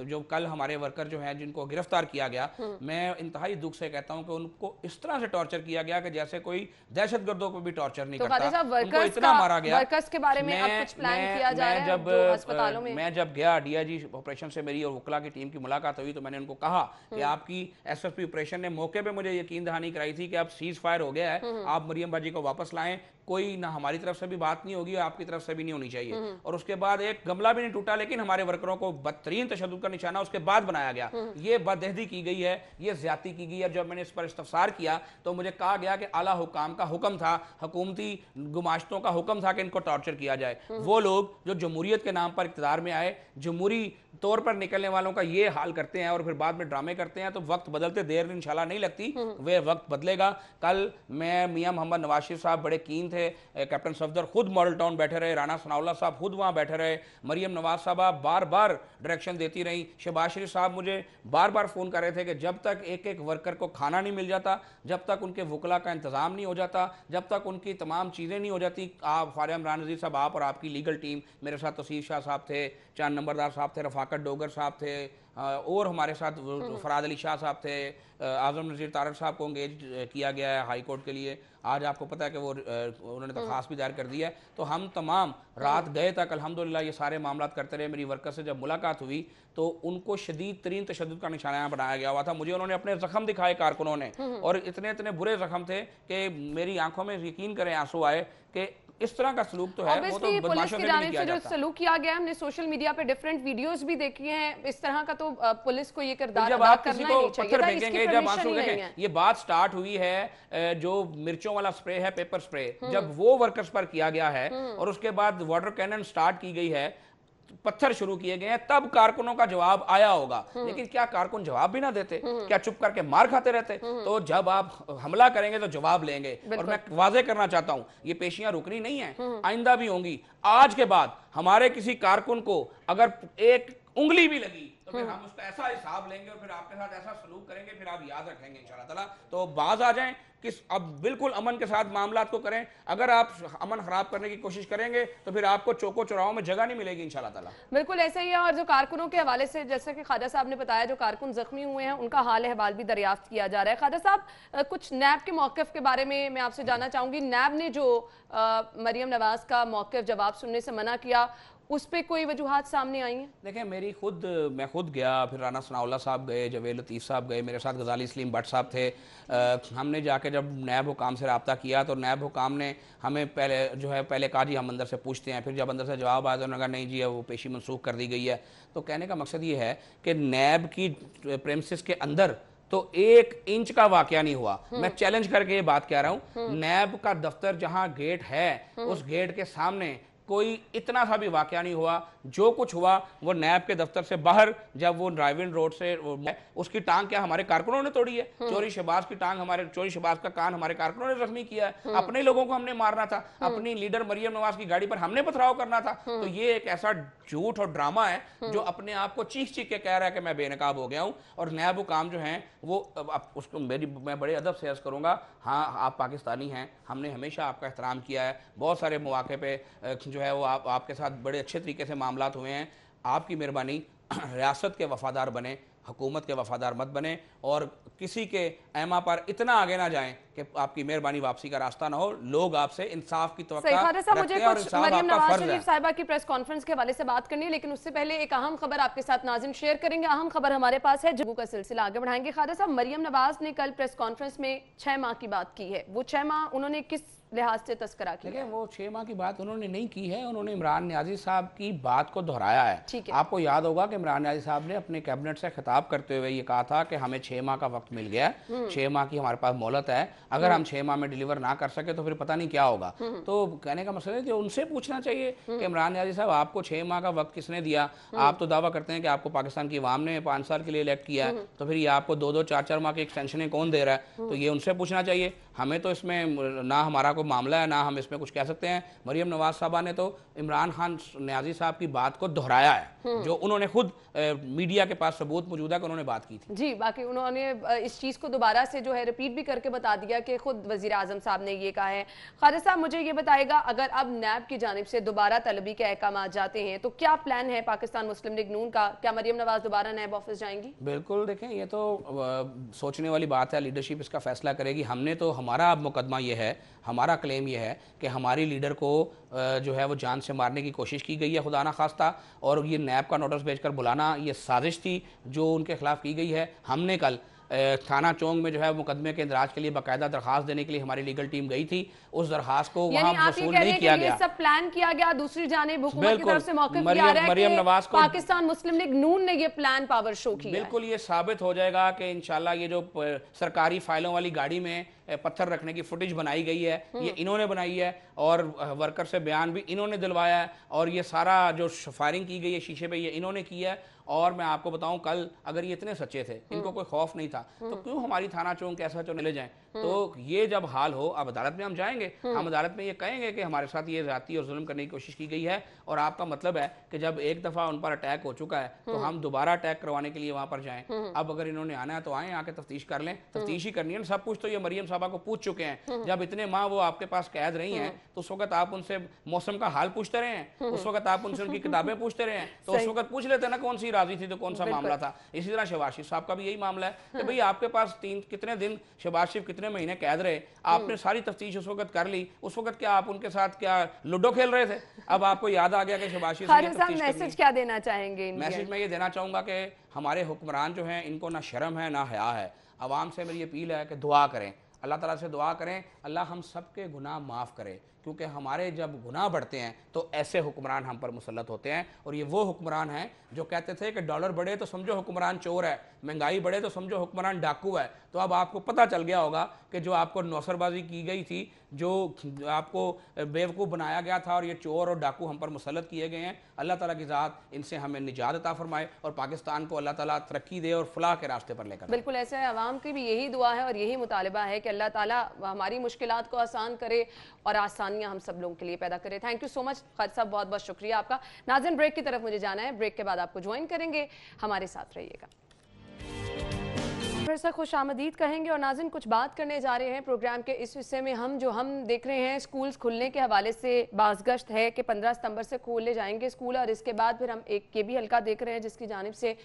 जो कल हमारे वर्कर जो हैं जिनको गिरफ्तार किया गया, मैं इंतहाई दुख से कहता हूं कि उनको इस तरह से टॉर्चर किया गया कि जैसे कोई दहशतगर्दों को भी टॉर्चर नहीं करता, उनको इतना मारा गया। वर्कर्स के बारे में अब कुछ प्लान किया जा रहा है जो अस्पतालों में? मैं जब गया DIG ऑपरेशन से मेरी और वकला की टीम की मुलाकात हुई तो मैंने उनको कहा कि आपकी SSP ऑपरेशन ने मौके पे मुझे यकीन दहानी कराई थी कि अब सीज फायर हो गया है, आप मरियम बाजी को वापस लाएं, कोई ना हमारी तरफ से भी बात नहीं होगी, आपकी तरफ से भी नहीं होनी चाहिए। और उसके बाद एक गमला भी नहीं टूटा, लेकिन हमारे वर्करों को बदतरीन तशद्दुद का निशाना उसके बाद बनाया गया। ये बदअहदी की गई है, ये ज्यादती की गई है। जब मैंने इस पर इस्तफसार किया तो मुझे कहा गया कि आला हुकाम का हुक्म था, हुकूमती गुमाश्तों का हुक्म था कि इनको टॉर्चर किया जाए। वो लोग जो जमहूरियत के नाम पर इक़्तिदार में आए, जमहूरी तौर पर निकलने वालों का ये हाल करते हैं और फिर बाद में ड्रामे करते हैं, तो वक्त बदलते देर इंशाल्लाह नहीं लगती, वे वक्त बदलेगा। कल मैं मियां मोहम्मद नवाज शरीफ साहब बड़े कीन थे, कैप्टन सफदर खुद मॉडल टाउन बैठे रहे, राना सनाउल्लाह साहब खुद वहाँ बैठे रहे, मरियम नवाज साहबा बार बार डायरेक्शन देती रही, शहबाज शरीफ साहब मुझे बार बार फ़ोन कर रहे थे कि जब तक एक एक वर्कर को खाना नहीं मिल जाता, जब तक उनके वकला का इंतज़ाम नहीं हो जाता, जब तक उनकी तमाम चीज़ें नहीं हो जाती, आप फारिया इमरान नज़ीर साहब, आप और आपकी लीगल टीम, मेरे साथ तौसीफ शाह साहब थे, चांद नंबरदार साहब थे, रफाकत डोगर साहब थे, और हमारे साथ फराद अली शाह साहब थे, आज़म नज़ीर तारक साहब को इंगेज किया गया है हाई कोर्ट के लिए। आज आपको पता है कि वो उन्होंने दरख्वास्त भी दायर कर दी है। तो हम तमाम रात गए तक अल्हम्दुलिल्लाह ये सारे मामला करते रहे। मेरी वर्कर से जब मुलाकात हुई तो उनको शदीद तरीन तशद्दुद का निशाना बनाया गया हुआ था। मुझे उन्होंने अपने जख्म दिखाए कारकुनों ने, और इतने इतने बुरे जख्म थे कि मेरी आंखों में यकीन करें आंसू आए कि इस तरह का सलूक तो है, वो तो बदमाशों के लिए नहीं किया जाता। जो सलूक किया गया, हमने सोशल मीडिया पे डिफरेंट वीडियोस भी देखी हैं, इस तरह का तो पुलिस को ये किरदार जब अदा आप करना किसी ही को नहीं चाहिए पत्थर था, फेंकेंगे, जब आंसू देखें, ये बात स्टार्ट हुई है जो मिर्चों वाला स्प्रे है, पेपर स्प्रे, जब वो वर्कर्स पर किया गया है और उसके बाद वाटर कैनन स्टार्ट की गई है, पत्थर शुरू किए गए हैं, तब कारकुनों का जवाब आया होगा। लेकिन क्या कारकुन जवाब भी ना देते? क्या चुप करके मार खाते रहते? तो जब आप हमला करेंगे तो जवाब लेंगे। और मैं वाजे करना चाहता हूं, ये पेशियां रुकनी नहीं है, आइंदा भी होंगी। आज के बाद हमारे किसी कारकुन को अगर एक उंगली भी लगी तो फिर हम उसका ऐसा हिसाब लेंगे और फिर आपके साथ ऐसा सलूक करेंगे, फिर आप याद रखेंगे इंशाअल्लाह ताला। तो बाज आ जाएं कि अब बिल्कुल अमन के साथ मामला को करें। अगर आप अमन खराब करने की कोशिश करेंगे तो फिर आपको चौको चौराहों में जगह नहीं मिलेगी इंशाअल्लाह ताला। बिल्कुल ऐसा ही है। और जो कारकुनों के हवाले से, जैसे कि ख्वाजा साहब ने बताया, जो कारकुन जख्मी हुए हैं उनका हाल अहवाल भी दरियाफ्त किया जा रहा है। ख्वाजा साहब, कुछ नैब के मौक़िफ़ के बारे में मैं आपसे जानना चाहूँगी। नैब ने जो मरियम नवाज का मौक़िफ़ जवाब सुनने से मना किया, उस पर कोई वजूहात सामने आई हैं? देखिए, मैं खुद गया, फिर राना सनाउल्लाह साहब गए, जवेद लतीफ़ साहब गए, मेरे साथ गजाली सलीम भट्ट साहब थे। हमने जाके जब नैब हुकाम से रब्ता किया तो नैब हुकाम ने हमें पहले कहा जी हम अंदर से पूछते हैं। फिर जब अंदर से जवाब आया तो उन्होंने कहा नहीं जी वो पेशी मनसूख कर दी गई है। तो कहने का मकसद ये है कि नैब की प्रेमिसेस के अंदर तो 1 इंच का वाकया नहीं हुआ। मैं चैलेंज करके ये बात कह रहा हूँ, नैब का दफ्तर जहाँ गेट है, उस गेट के सामने कोई इतना सा भी वाकया नहीं हुआ। जो कुछ हुआ वो नैब के दफ्तर से बाहर, जब वो ड्राइविंग रोड से उसकी टांग क्या हमारे कारकुनों ने तोड़ी है। चोरी शहबाज की टांग चोरी शहबाज का कान हमारे कारकुनों ने जख्मी किया है। अपने लोगों को हमने मारना था, अपनी लीडर मरियम नवाज की गाड़ी पर हमने पथराव करना था। तो ये एक ऐसा झूठ और ड्रामा है जो अपने आप को चीख चीख के कह रहा है कि मैं बेनकाब हो गया हूं। और नैब काम जो है वो उसको मैं बड़े अदब से अर्ज करूंगा, हाँ आप पाकिस्तानी हैं, हमने हमेशा आपका एहतराम किया है, बहुत सारे मौके पे जो है वो आपके साथ बड़े अच्छे तरीके से मामलात हुए हैं। आपकी मेहरबानी रियासत के वफादार बने, हुकूमत के वफादार मत बने और किसी के ऐमा पर इतना आगे ना जाएं कि आपकी मेहरबानी वापसी का रास्ता ना हो। लोग आपसे इंसाफ की तवक्को रखते हैं और इंसाफ आपका फर्ज है। साहिबा की प्रेस कॉन्फ्रेंस के हवाले से बात करनी है, लेकिन उससे पहले एक अहम खबर आपके साथ नाज़रीन शेयर करेंगे। अहम खबर हमारे पास है, जम्मू का सिलसिला आगे बढ़ाएंगे। ख्वाजा साहब, मरियम नवाज ने कल प्रेस कॉन्फ्रेंस में 6 माह की बात की है, वो 6 माह उन्होंने किस लिहाज से तस्करा किया? वो 6 माह की बात उन्होंने नहीं की है, उन्होंने इमरान न्याजी साहब की बात को दोहराया है। आपको याद होगा कि इमरान न्याजी साहब ने अपने कैबिनेट से खिताब करते हुए ये कहा था कि हमें 6 माह का वक्त मिल गया, 6 माह की हमारे पास मोहलत है, अगर हम 6 माह में डिलीवर ना कर सके तो फिर पता नहीं क्या होगा। तो कहने का मसला है कि उनसे पूछना चाहिए कि इमरान न्याजी साहब आपको 6 माह का वक्त किसने दिया? आप तो दावा करते हैं कि आपको पाकिस्तान की अवाम ने 5 साल के लिए इलेक्ट किया है, तो फिर ये आपको 2-2, 4-4 माह की एक्सटेंशनें कौन दे रहा है? तो ये उनसे पूछना चाहिए। हमें तो इसमें ना हमारा कोई मामला है, ना हम इसमें कुछ कह सकते हैं। मरियम नवाज साहबा ने तो इमरान खान न्याजी साहब की बात को दोहराया है, जो उन्होंने खुद मीडिया के पास सबूत मौजूद है कि उन्होंने बात की थी। जी, बाकी उन्होंने इस चीज़ को दोबारा से जो है रिपीट भी करके बता दिया कि खुद वज़ीर आज़म साहब ने ये कहा है। ख्वाजा साहब, मुझे ये बताएगा, अगर अब नैब की जानिब से दोबारा तलबी के अहकाम जाते हैं तो क्या प्लान है पाकिस्तान मुस्लिम लीग नून का? क्या मरियम नवाज दोबारा नैब ऑफिस जाएंगी? बिल्कुल, देखें ये तो सोचने वाली बात है, लीडरशिप इसका फैसला करेगी। हमने तो हमारा अब मुकदमा ये है, हमारा क्लेम ये है कि हमारी लीडर को जो है वो जान से मारने की कोशिश की गई है खुदा ना खास्ता, और ये नैब का नोटिस भेजकर बुलाना ये साजिश थी जो उनके खिलाफ की गई है। हमने कल थाना चौंग में जो है मुकदमे के इंदराज के लिए बाकायदा दरखास्त देने के लिए हमारी लीगल टीम गई थी। उस दरखास्त को वहां वसूल नहीं किया गया, सब प्लान किया गया। दूसरी जानिब हुकूमत की तरफ से मौक़िफ़ भी आ रहा है मरियम नवाज को पाकिस्तान मुस्लिम लीग नून ने ये प्लान पावर शो किया। बिल्कुल, ये साबित हो जाएगा कि इंशाल्लाह ये जो सरकारी फाइलों वाली गाड़ी में पत्थर रखने की फुटेज बनाई गई है, ये इन्होंने बनाई है और वर्कर से बयान भी इन्होंने दिलवाया है, और ये सारा जो फायरिंग की गई है शीशे पे ये इन्होंने किया है। और मैं आपको बताऊं, कल अगर ये इतने सच्चे थे, इनको कोई खौफ नहीं था, तो क्यों हमारी थाना चौंक कैसा चो ले जाएं? तो ये जब हाल हो, अब अदालत में हम जाएंगे, हम अदालत में ये कहेंगे कि हमारे साथ ये ज़्यादती और जुल्म करने की कोशिश की गई है, और आपका मतलब है कि जब एक दफ़ा उन पर अटैक हो चुका है तो हम दोबारा अटैक करवाने के लिए वहाँ पर जाएं। अब अगर इन्होंने आना है तो आएँ, आके तफ्तीश कर लें। तफ्तीश ही करनी है, सब कुछ तो ये मरियम साहबा को पूछ चुके हैं। जब इतने माह वो आपके पास कैद रही हैं तो उस वक्त आप उनसे मौसम का हाल पूछते रहे हैं, उस वक्त आप उनसे उनकी किताबें पूछते रहे हैं, तो उस वक्त पूछ लेते ना कौन सी राजी थी तो कौन सा मामला था। इसी तरह शहबाज शरीफ साहब का भी यही मामला है कि भाई आपके पास कितने दिन शहबाज शरीफ कितने महीने कैद रहे, आपने सारी तफ्तीश उस वक्त कर ली, उस वक्त क्या आप उनके साथ क्या लूडो खेल रहे थे? अब आपको याद आ गया कि शहबाज शरीफ मैसेज क्या देना चाहेंगे? मैसेज मैं ये देना चाहूंगा कि हमारे हुक्मरान जो हैं इनको ना शर्म है ना हया है। आवाम से मेरी अपील है कि दुआ करें, अल्लाह ताला से दुआ करें, अल्लाह हम सब के गुनाह माफ़ करे, क्योंकि हमारे जब गुनाह बढ़ते हैं तो ऐसे हुक्मरान हम पर मुसल्लत होते हैं। और ये वो हुक्मरान हैं जो कहते थे कि डॉलर बढ़े तो समझो हुक्मरान चोर है, महंगाई बढ़े तो समझो हुक्मरान डाकू है। तो अब आपको पता चल गया होगा कि जो आपको नौसरबाजी की गई थी, जो आपको बेवकूफ़ बनाया गया था, और ये चोर और डाकू हम पर मुसल्लत किए गए हैं। अल्लाह ताला की ज़ात इनसे हमें निजात अता फरमाए और पाकिस्तान को अल्लाह ताला तरक्की दे और फलाह के रास्ते पर लेकर। बिल्कुल ऐसे आवाम की भी यही दुआ है और यही मुतालबा है कि अल्लाह ताला हमारी मुश्किलात को आसान करे और आसानियाँ हम सब लोगों के लिए पैदा करे। Thank you so much Khwaja Sahab, बहुत बहुत शुक्रिया आपका। नाज़रीन, ब्रेक की तरफ मुझे जाना है, ब्रेक के बाद आपको ज्वाइन करेंगे, हमारे साथ रहिएगा। फिर से खुश आमदीद कहेंगे और नाज़रीन कुछ बात करने जा रहे हैं प्रोग्राम के इस हिस्से में। हम देख रहे हैं स्कूल्स खुलने के हवाले से बाज़गश्त है कि 15 सितंबर से खोले जाएंगे स्कूल, और इसके बाद फिर हम एक ये भी हल्का देख रहे हैं जिसकी जानिब से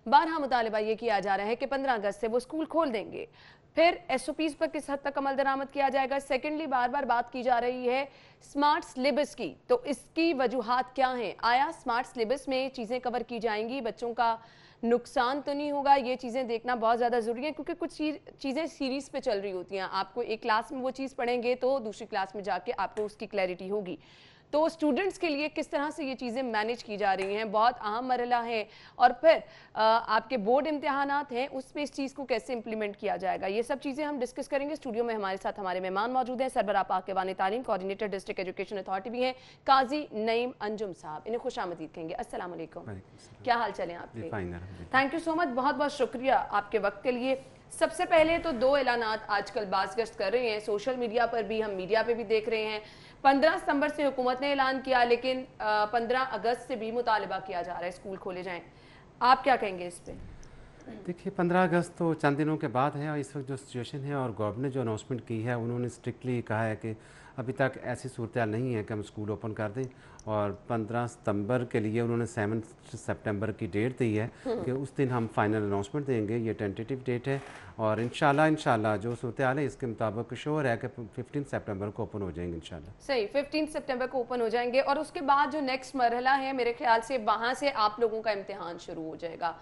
बारहा मुतालिबा ये किया जा रहा है कि 15 अगस्त से वो स्कूल खोल देंगे। फिर SOPs पर किस हद तक अमल दरामद किया जाएगा। सेकेंडली, बार बार बात की जा रही है स्मार्ट सिलेबस की, तो इसकी वजूहात क्या हैं? आया स्मार्ट सिलेबस में चीज़ें कवर की जाएंगी, बच्चों का नुकसान तो नहीं होगा? ये चीज़ें देखना बहुत ज़्यादा ज़रूरी है, क्योंकि कुछ चीज़ें सीरीज़ पे चल रही होती हैं। आपको एक क्लास में वो चीज़ पढ़ेंगे तो दूसरी क्लास में जाके आपको उसकी क्लैरिटी होगी। तो स्टूडेंट्स के लिए किस तरह से ये चीज़ें मैनेज की जा रही हैं, बहुत अहम मरहला है। और फिर आपके बोर्ड इम्तिहानात हैं, उसमें इस चीज़ को कैसे इंप्लीमेंट किया जाएगा, ये सब चीज़ें हम डिस्कस करेंगे। स्टूडियो में हमारे साथ हमारे मेहमान मौजूद हैं। सरबराह पाक-ए-वान तालीम, कोऑर्डिनेटर डिस्ट्रिक्ट एजुकेशन अथॉरिटी भी हैं, काजी नईम अंजुम साहब। इन्हें खुशामदीद कहेंगे। अस्सलाम वालेकुम, क्या हाल चाल है आपके? थैंक यू सो मच, बहुत बहुत शुक्रिया आपके वक्त के लिए। सबसे पहले तो दो ऐलानात आजकल बाज़गश्त कर रहे हैं, सोशल मीडिया पर भी, हम मीडिया पे भी देख रहे हैं। 15 सितंबर से हुकूमत ने ऐलान किया, लेकिन 15 अगस्त से भी मुतालबा किया जा रहा है स्कूल खोले जाएं। आप क्या कहेंगे इस पे? देखिए 15 अगस्त तो चंद दिनों के बाद है, और इस वक्त जो सिचुएशन है और गवर्नमेंट ने जो अनाउंसमेंट की है, उन्होंने स्ट्रिक्टली कहा है कि अभी तक ऐसी सूरत नहीं है कि हम स्कूल ओपन कर दें। और 15 सितंबर के लिए उन्होंने 7 सितंबर की डेट दी है कि उस दिन हम फाइनल अनाउंसमेंट देंगे। ये टेंटेटिव डेट है, और इंशाल्लाह जो सूरत हाल है इसके मुताबिक श्योर है कि 15 सितंबर को ओपन हो जाएंगे इंशाल्लाह। सही, 15 सितंबर को ओपन हो जाएंगे। और उसके बाद जो नेक्स्ट मरहला है, मेरे ख्याल से वहाँ से आप लोगों का इम्तिहान शुरू हो जाएगा।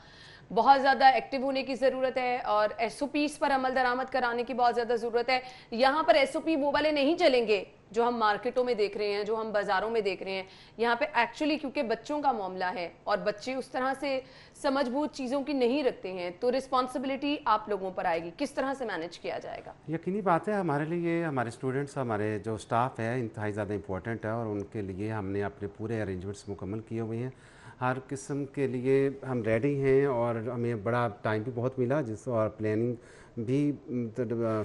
बहुत ज़्यादा एक्टिव होने की ज़रूरत है और SOPs पर अमल दरामद कराने की बहुत ज़्यादा ज़रूरत है। यहाँ पर SOP वो वाले नहीं चलेंगे जो हम मार्केटों में देख रहे हैं, जो हम बाज़ारों में देख रहे हैं। यहाँ पे एक्चुअली क्योंकि बच्चों का मामला है और बच्चे उस तरह से समझबूझ चीज़ों की नहीं रखते हैं, तो रिस्पॉन्सिबिलिटी आप लोगों पर आएगी। किस तरह से मैनेज किया जाएगा? यकीनी बात है, हमारे लिए हमारे स्टूडेंट्स, हमारे जो स्टाफ है इंतहाई ज़्यादा इंपॉर्टेंट है, और उनके लिए हमने अपने पूरे अरेंजमेंट्स मुकम्मल किए हुए हैं। हर किस्म के लिए हम रेडी हैं, और हमें बड़ा टाइम भी बहुत मिला जिस, और प्लानिंग भी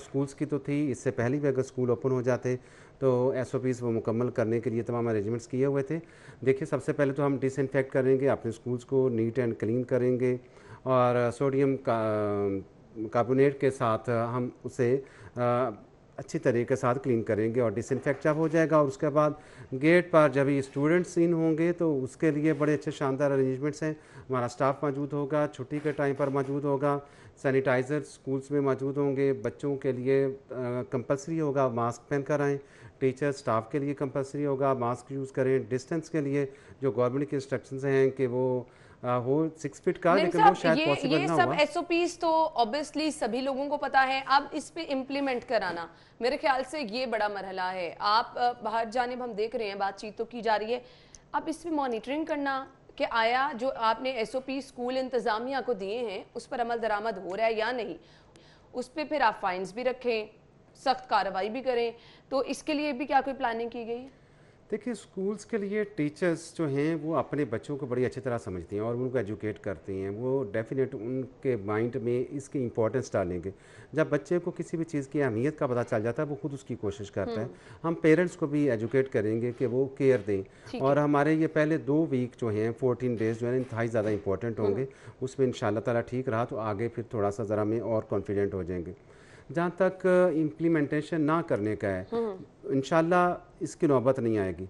स्कूल्स की तो थी। इससे पहले भी अगर स्कूल ओपन हो जाते तो SOPs वो मुकम्मल करने के लिए तमाम अरेंजमेंट्स किए हुए थे। देखिए सबसे पहले तो हम डिसइंफेक्ट करेंगे अपने स्कूल्स को, नीट एंड क्लीन करेंगे, और सोडियम कार्बोनेट के साथ हम उसे अच्छी तरीके के साथ क्लीन करेंगे, और डिसइंफेक्ट जब हो जाएगा, और उसके बाद गेट पर जब ये स्टूडेंट्स इन होंगे तो उसके लिए बड़े अच्छे शानदार अरेंजमेंट्स हैं। हमारा स्टाफ मौजूद होगा, छुट्टी के टाइम पर मौजूद होगा, सैनिटाइज़र स्कूल्स में मौजूद होंगे, बच्चों के लिए कंपलसरी होगा मास्क पहन कर आएँ, टीचर स्टाफ के लिए कंपलसरी होगा मास्क यूज़ करें। डिस्टेंस के लिए जो गवर्नमेंट के इंस्ट्रक्शंस हैं कि वो हो 6 फीट का, लेकिन वो शायद पॉसिबल ना सब SOPs तो ऑब्वियसली सभी लोगों को पता है। अब इस पे इम्प्लीमेंट कराना मेरे ख्याल से ये बड़ा मरहला है। आप बाहर जानिब हम देख रहे हैं, बातचीत तो की जा रही है, अब इस पे मॉनिटरिंग करना कि आया जो आपने SOP स्कूल इंतज़ामिया को दिए हैं उस पर अमल दरामद हो रहा है या नहीं, उस पर फिर आप फाइन्स भी रखें, सख्त कार्रवाई भी करें। तो इसके लिए भी क्या कोई प्लानिंग की गई? देखिए स्कूल्स के लिए टीचर्स जो हैं वो अपने बच्चों को बड़ी अच्छी तरह समझती हैं और उनको एजुकेट करती हैं। वो डेफिनेट उनके माइंड में इसकी इंपॉर्टेंस डालेंगे। जब बच्चे को किसी भी चीज़ की अहमियत का पता चल जाता है वो खुद उसकी कोशिश करता है। हम पेरेंट्स को भी एजुकेट करेंगे कि वो केयर दें। और हमारे ये पहले 2 वीक जो हैं 14 डेज़ जो है इंतहाई ज़्यादा इंपॉर्टेंट होंगे। उसमें इंशाल्लाह ताला ठीक रहा तो आगे फिर थोड़ा सा ज़रा में और कॉन्फिडेंट हो जाएंगे। जहाँ तक इम्प्लीमेंटेशन ना करने का है इंशाल्लाह इसकी नौबत नहीं आएगी।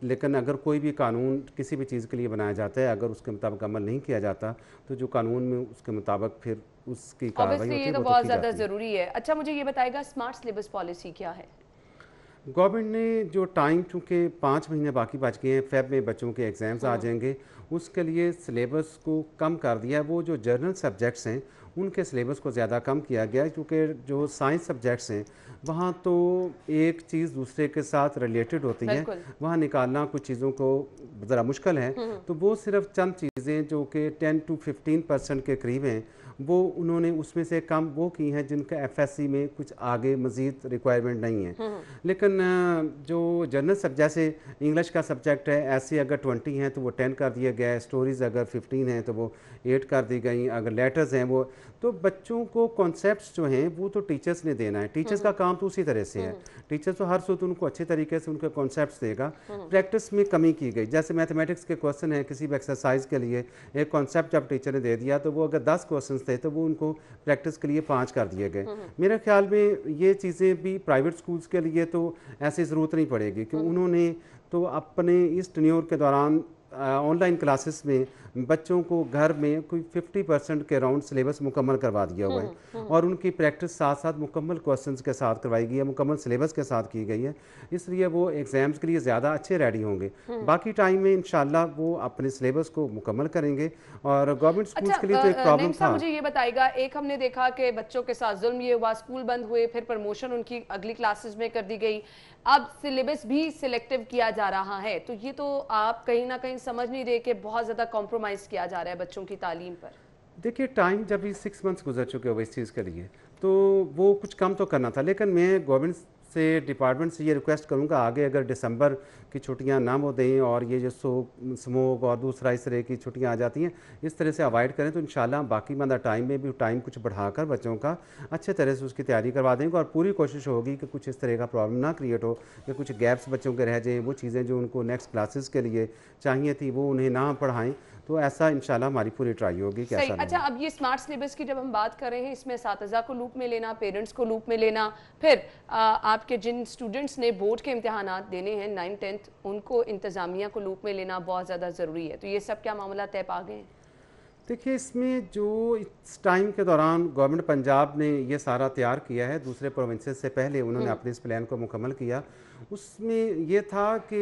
लेकिन अगर कोई भी कानून किसी भी चीज़ के लिए बनाया जाता है, अगर उसके मुताबिक अमल नहीं किया जाता तो जो कानून में उसके मुताबिक फिर उसकी कार्रवाई होती है, ये तो बहुत ज़्यादा ज़रूरी है। अच्छा मुझे ये बताएगा स्मार्ट सिलेबस पॉलिसी क्या है? गवर्नमेंट ने जो टाइम, चूँकि 5 महीने बाकी बच गए हैं, फेब में बच्चों के एग्ज़ाम्स आ जाएंगे, उसके लिए सिलेबस को कम कर दिया है। वो जो जर्नल सब्जेक्ट्स हैं उनके सिलेबस को ज़्यादा कम किया गया है, क्योंकि जो साइंस सब्जेक्ट्स हैं वहाँ तो एक चीज़ दूसरे के साथ रिलेटेड होती है, वहाँ निकालना कुछ चीज़ों को ज़रा मुश्किल है। तो वो सिर्फ चंद चीज़ें जो कि 10 to 15% के करीब हैं वो उन्होंने उसमें से कम वो की हैं जिनका FSC में कुछ आगे मज़ीद रिक्वायरमेंट नहीं है। लेकिन जो जनरल सब्जेक्ट जैसे इंग्लिश का सब्जेक्ट है, ऐसे अगर 20 हैं तो वो 10 कर दिया गया है, स्टोरीज़ अगर 15 हैं तो वो 8 कर दी गई, अगर लेटर्स हैं वो, तो बच्चों को कॉन्सेप्ट्स जो हैं वो तो टीचर्स ने देना है। टीचर्स का काम तो उसी तरह से है, टीचर्स तो हर सूरत उनको अच्छे तरीके से उनके कॉन्सेप्ट्स देगा। प्रैक्टिस में कमी की गई, जैसे मैथमेटिक्स के क्वेश्चन है, किसी भी एक्सरसाइज के लिए एक कॉन्सेप्ट जब टीचर ने दे दिया तो वो अगर 10 क्वेश्चन थे तो वो उनको प्रैक्टिस के लिए 5 कर दिए गए। मेरे ख्याल में ये चीज़ें भी प्राइवेट स्कूल्स के लिए तो ऐसी ज़रूरत नहीं पड़ेगी कि उन्होंने तो अपने इस टेन्योर के दौरान ऑनलाइन क्लासेस में बच्चों को घर में कोई 50% के अराउंड सिलेबस मुकम्मल करवा दिया हुआ है और उनकी प्रैक्टिस साथ साथ मुकम्मल क्वेश्चंस के साथ करवाई गई है, मुकम्मल सिलेबस के साथ की गई है, इसलिए वो एग्ज़ाम्स के लिए ज़्यादा अच्छे रेडी होंगे। बाकी टाइम में इंशाल्लाह वो अपने सिलेबस को मुकम्मल करेंगे। और गवर्नमेंट स्कूल्स के लिए तो एक प्रॉब्लम था। मुझे ये बताएगा, एक हमने देखा कि बच्चों के साथ जुल्म ये हुआ, स्कूल बंद हुए, फिर प्रमोशन उनकी अगली क्लासेस में कर दी गई, अब सिलेबस भी सिलेक्टिव किया जा रहा है, तो ये तो आप कहीं ना कहीं समझ नहीं रहे कि बहुत ज़्यादा कॉम्प्रोमाइज़ किया जा रहा है बच्चों की तालीम पर। देखिए, टाइम जब भी 6 मंथ्स गुजर चुके हो इस चीज़ के लिए, तो वो कुछ कम तो करना था। लेकिन मैं गवर्नमेंट से, डिपार्टमेंट से ये रिक्वेस्ट करूंगा, आगे अगर दिसंबर की छुट्टियां ना वो दें और ये जो स्मोक और दूसरा इस तरह की छुट्टियां आ जाती हैं, इस तरह से अवॉइड करें, तो इंशाल्लाह बाकी मतलब टाइम में भी टाइम कुछ बढ़ाकर बच्चों का अच्छे तरह से उसकी तैयारी करवा देंगे। और पूरी कोशिश होगी कि कुछ इस तरह का प्रॉब्लम ना क्रिएट हो कि कुछ गैप्स बच्चों के रह जाएँ, वो चीज़ें जो उनको नेक्स्ट क्लासेस के लिए चाहिए थी वो उन्हें ना पढ़ाएँ। तो ऐसा इंशाल्लाह हमारी पूरी ट्राई होगी कि ऐसा ना हो। अच्छा, अब ये स्मार्ट सिलेबस की जब हम बात कर रहे हैं, इसमें असातिज़ा को लूप में लेना, पेरेंट्स को लूप में लेना, फिर आपके जिन स्टूडेंट्स ने बोर्ड के इम्तिहानात देने हैं 9th-10th, उनको इंतज़ामिया को लूप में लेना बहुत ज़्यादा ज़रूरी है। तो ये सब क्या मामला तय पा गए हैं? देखिए, इसमें जो इस टाइम के दौरान गवर्नमेंट पंजाब ने ये सारा तैयार किया है, दूसरे प्रोविंसेस से पहले उन्होंने अपने इस प्लान को मुकम्मल किया। उसमें ये था कि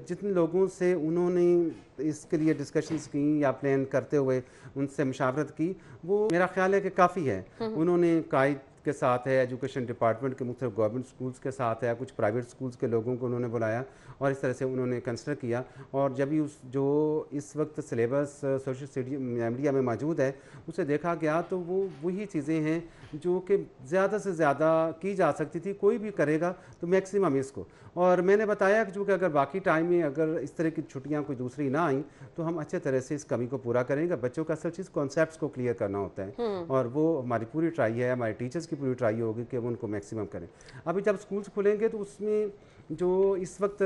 जिन लोगों से उन्होंने इसके लिए डिस्कशंस की या प्लान करते हुए उनसे मुशावरत की, वो मेरा ख्याल है कि काफ़ी है। उन्होंने कायद के साथ है, एजुकेशन डिपार्टमेंट के मुख्तलिफ गवर्नमेंट स्कूल्स के साथ है, कुछ प्राइवेट स्कूल्स के लोगों को उन्होंने बुलाया और इस तरह से उन्होंने कंसिडर किया। और जब भी उस जो इस वक्त सिलेबस सोशल मीडिया में मौजूद है उसे देखा गया, तो वो वही चीज़ें हैं जो कि ज़्यादा से ज़्यादा की जा सकती थी, कोई भी करेगा तो मैक्सिमम इसको। और मैंने बताया कि जो कि अगर बाकी टाइम में अगर इस तरह की छुट्टियां कोई दूसरी ना आई तो हम अच्छे तरह से इस कमी को पूरा करेंगे। बच्चों का असल चीज़ कॉन्सेप्ट्स को क्लियर करना होता है और वो हमारी पूरी ट्राई है, हमारे टीचर्स की पूरी ट्राई होगी कि वो उनको मैक्सिमम करें। अभी जब स्कूल्स खुलेंगे तो उसमें जो इस वक्त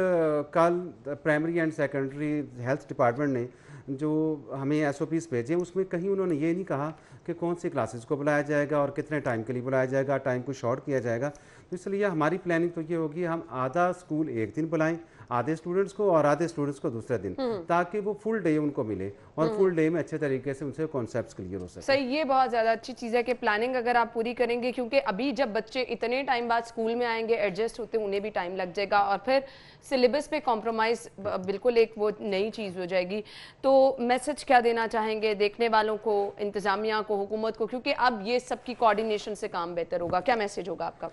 कल primary and secondary health department ने जो हमें SOPs भेजे, उसमें कहीं उन्होंने ये नहीं कहा कि कौन सी क्लासेस को बुलाया जाएगा और कितने टाइम के लिए बुलाया जाएगा, टाइम को शॉर्ट किया जाएगा। तो इसलिए हमारी प्लानिंग तो ये होगी, हम आधा स्कूल एक दिन बुलाएं, आधे स्टूडेंट्स को और आधे स्टूडेंट्स को दूसरे दिन, ताकि वो फुल डे उनको मिले और फुल डे में अच्छे तरीके से उनसे कॉन्सेप्ट्स क्लियर हो सके। सही, ये बहुत ज़्यादा अच्छी चीज़ है कि प्लानिंग अगर आप पूरी करेंगे, क्योंकि अभी जब बच्चे इतने टाइम बाद स्कूल में आएंगे, एडजस्ट होते उन्हें भी टाइम लग जाएगा और फिर सिलेबस पे कॉम्प्रोमाइज़ बिल्कुल एक वो नई चीज़ हो जाएगी। तो मैसेज क्या देना चाहेंगे देखने वालों को, इंतज़ामिया को, हुकूमत को, क्योंकि अब ये सबकी कोऑर्डिनेशन से काम बेहतर होगा, क्या मैसेज होगा आपका?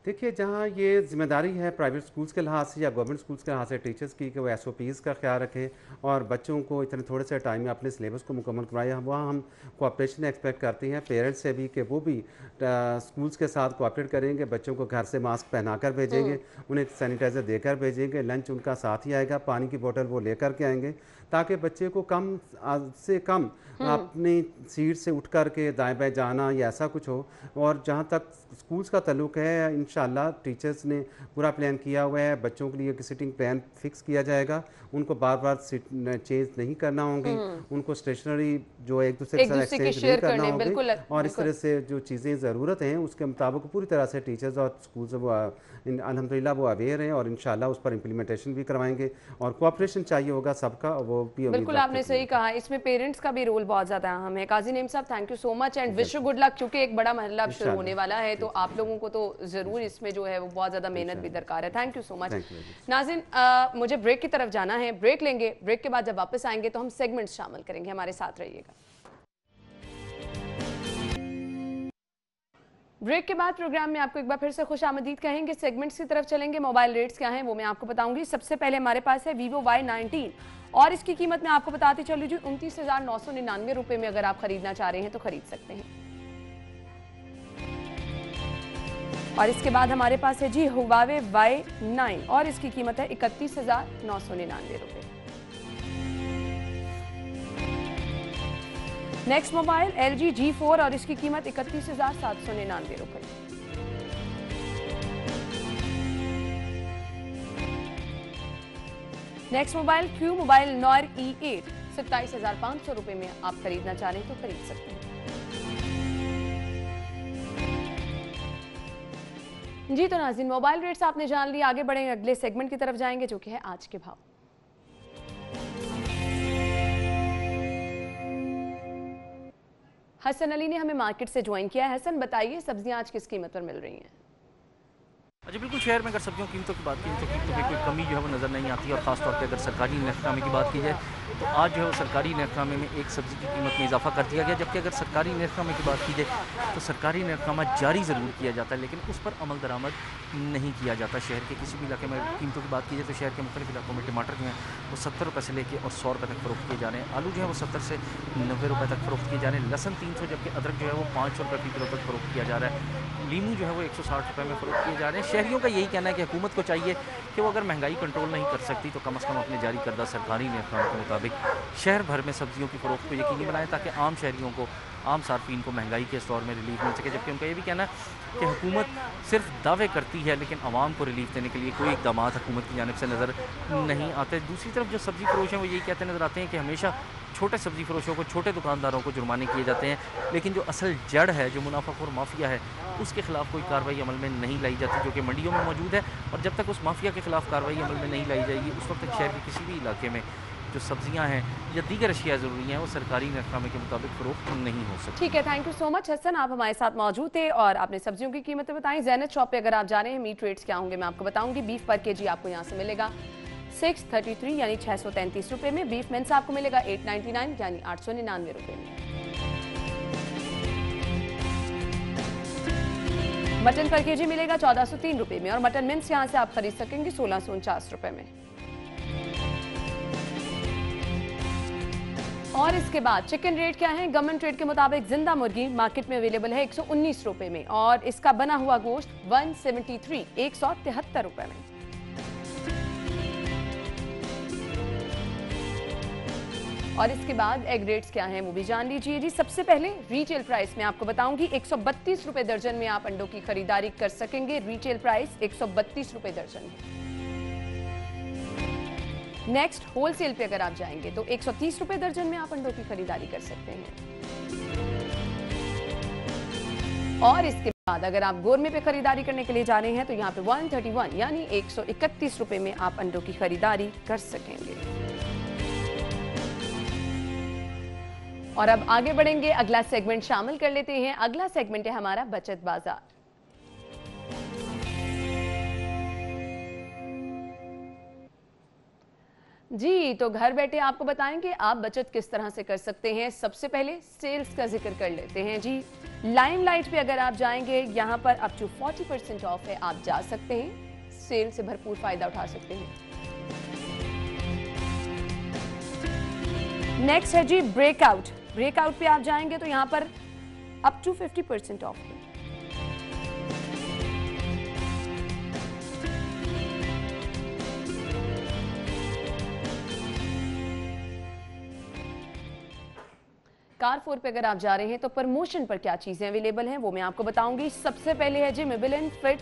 देखिए, जहाँ ये जिम्मेदारी है प्राइवेट स्कूल्स के लिहाज से या गवर्नमेंट स्कूल्स के लिहाज से टीचर्स की कि वो SOPs का ख्याल रखें और बच्चों को इतने थोड़े से टाइम में अपने सिलेबस को मुकम्मल करवाएं, वहाँ हम कोऑपरेशन एक्सपेक्ट करते हैं पेरेंट्स से भी कि वो भी स्कूल्स के साथ कोऑपरेट करेंगे, बच्चों को घर से मास्क पहना कर भेजेंगे, उन्हें सैनिटाइज़र देकर भेजेंगे, लंच उनका साथ ही आएगा, पानी की बोतल वो लेकर के आएंगे, ताकि बच्चे को कम से कम अपनी सीट से उठ कर के दाएँ बाएँ जाना या ऐसा कुछ हो। और जहाँ तक स्कूल्स का ताल्लुक है, इंशाल्लाह टीचर्स ने पूरा प्लान किया हुआ है, बच्चों के लिए एक सिटिंग प्लान फिक्स किया जाएगा, उनको बार बार चेंज नहीं करना होंगी, उनको स्टेशनरी जो एक दूसरे के साथ एक्सचेंज नहीं करना होंगे और इस तरह से जो चीज़ें ज़रूरत हैं उसके मुताबिक पूरी तरह से टीचर्स और स्कूल से वो अल्हम्दुलिल्लाह वो अवेयर हैं और इंशाल्लाह उस पर इम्प्लीमेंटेशन भी करवाएंगे और कोऑपरेशन चाहिए होगा सबका, वो भी बिल्कुल आपने सही कहा। इसमें पेरेंट्स का भी रोल बहुत ज़्यादा अहम है। काजी नईम साहब, thank you so much and wish you good luck, क्योंकि एक बड़ा महल्ला अब शुरू होने वाला है, तो आप लोगों को तो ज़रूर इसमें जो है वो बहुत ज़्यादा मेहनत भी दरकार है। Thank you so much. नाज़रीन, मुझे ब्रेक की तरफ जाना है, ब्रेक लेंगे, ब्रेक के बाद जब वापस आएंगे तो हम सेगमेंट्स शामिल करेंगे, हमारे साथ रहिएगा। ब्रेक के बाद प्रोग्राम में आपको एक बार फिर से खुशामदीद कहेंगे। सेगमेंट्स की तरफ चलेंगे। मोबाइल रेट्स क्या हैं वो मैं आपको बताऊंगी। सबसे पहले हमारे पास है Vivo Y19 और इसकी कीमत मैं आपको बताती चलूँ जी 29,999 रुपये में अगर आप खरीदना चाह रहे हैं तो खरीद सकते हैं। और इसके बाद हमारे पास है जी Huawei Y9 और इसकी कीमत है 31,999 रुपये। नेक्स्ट मोबाइल LG G4 और इसकी कीमत 31,799 रुपये। Next mobile Q mobile Noir E8 27,500 रुपये में आप खरीदना चाह रहे हैं तो खरीद सकते हैं। जी तो नाज़रीन, मोबाइल रेट्स आपने जान लिया, आगे बढ़ेंगे, अगले सेगमेंट की तरफ जाएंगे जो कि है आज के भाव। हसन अली ने हमें मार्केट से ज्वाइन किया है। हसन, बताइए सब्जियां आज किस कीमत पर मिल रही हैं? जी बिल्कुल, शहर में अगर सब्जियों कीमतों की बात की जाए तो कीमतों में कोई कमी जो है वो नज़र नहीं आती है। और ख़ास तौर पे अगर सरकारी नरख़नामे की बात की जाए तो आज जो है वो सरकारी नरख़नामे में एक सब्ज़ी की कीमत में इजाफा कर दिया गया। जबकि अगर सरकारी नरख़नामे की बात की जाए तो सरकारी नरख़नामा जारी ज़रूर किया जाता है, लेकिन उस पर अमल दरामद नहीं किया जाता। शहर के किसी भी इलाके में कीमतों की बात की जाए तो शहर के मुख्तलिफ इलाकों में टमाटर जो हैं वो 70 रुपये से लेकर और 100 रुपये तक फ़रोख्त किए जा रहे हैं। आलू जो है वो 70 से 90 रुपये तक फ़रोख्त किए जा रहे हैं। लहसुन 300, जबकि अदरक जो है वो 500 रुपये फी किलो तक फ़रोख्त किया जा रहा है। लीमू जो है वो 160 रुपये में फ़रोख्त किए जा रहे हैं। शहरियों का यही कहना है कि हुकूमत को चाहिए कि वो अगर महंगाई कंट्रोल नहीं कर सकती तो कम से कम अपने जारी करदा सरकारी नरख़नामे के मुताबिक शहर भर में सब्जियों की फ़रोख्त को यकीनी बनाएं, ताकि आम शहरियों को, आम सार्फिन को महंगाई के इस दौर में रिलीफ मिल सके। जबकि उनका ये भी कहना है कि हुकूमत सिर्फ दावे करती है लेकिन आवाम को रिलीफ देने के लिए कोई इक़दाम हुकूमत की जानिब से नज़र नहीं आते। दूसरी तरफ जो सब्ज़ी फरोश हैं वो यही कहते नज़र आते हैं कि हमेशा छोटे सब्ज़ी फरोशों को, छोटे दुकानदारों को जुर्माने किए जाते हैं, लेकिन जो असल जड़ है, जो मुनाफाखोर माफिया है, उसके खिलाफ कोई कार्रवाई अमल में नहीं लाई जाती, जो कि मंडियों में मौजूद है। और जब तक उस माफिया के खिलाफ कार्रवाई अमल में नहीं लाई जाएगी उस वक्त तक शहर के किसी भी इलाके में जो सब्जियां हैं या दीगर अशिया ज़रूरी हैं वो सरकारी नरख़नामे के मुताबिक फ़रोख्त नहीं हो सकती। ठीक है, thank you so much Hasan, आप हमारे साथ मौजूद थे और आपने सब्जियों की कीमतें बताई। ज़ैनत शॉप पे अगर आप जा रहे हैं, मीट रेट्स क्या होंगे मैं आपको बताऊंगी। बीफ पर केजी आपको यहाँ से मिलेगा 633 यानी 633 रुपये में। बीफ मेंस आपको मिलेगा 899 यानी 899 रुपये में। मटन पर केजी मिलेगा 1403 रुपये में और मटन मिंस यहाँ से आप खरीद सकेंगे 1649 रुपये में। और इसके बाद चिकन रेट क्या है? गवर्नमेंट रेट के मुताबिक जिंदा मुर्गी मार्केट में अवेलेबल है 119 रुपये में और इसका बना हुआ गोश्त 173 रुपये में। और इसके बाद एग रेट्स क्या हैं वो भी जान लीजिए जी। सबसे पहले रिटेल प्राइस में आपको बताऊंगी 132 रुपये दर्जन में आप अंडों की खरीदारी कर सकेंगे। रिटेल प्राइस 132 रुपये दर्जन है। नेक्स्ट होलसेल पे अगर आप जाएंगे तो 130 रुपये दर्जन में आप अंडों की खरीदारी कर सकते हैं। और इसके बाद अगर आप गोरमे पे खरीदारी करने के लिए जा रहे हैं तो यहाँ पे 131 यानी 131 रुपये में आप अंडों की खरीदारी कर सकेंगे। और अब आगे बढ़ेंगे, अगला सेगमेंट शामिल कर लेते हैं। अगला सेगमेंट है हमारा बचत बाजार। जी, तो घर बैठे आपको बताएंगे आप बचत किस तरह से कर सकते हैं। सबसे पहले सेल्स का जिक्र कर लेते हैं जी। लाइमलाइट पे अगर आप जाएंगे यहाँ पर अप टू 40% ऑफ है, आप जा सकते हैं, सेल से भरपूर फायदा उठा सकते हैं। नेक्स्ट है जी ब्रेकआउट। ब्रेकआउट पे आप जाएंगे तो यहाँ पर अप टू 50% ऑफ है। कारफोर पे अगर आप जा रहे हैं तो प्रमोशन पर क्या चीजें अवेलेबल हैं वो मैं आपको बताऊंगी। सबसे पहले है जी मेबेलिन फिट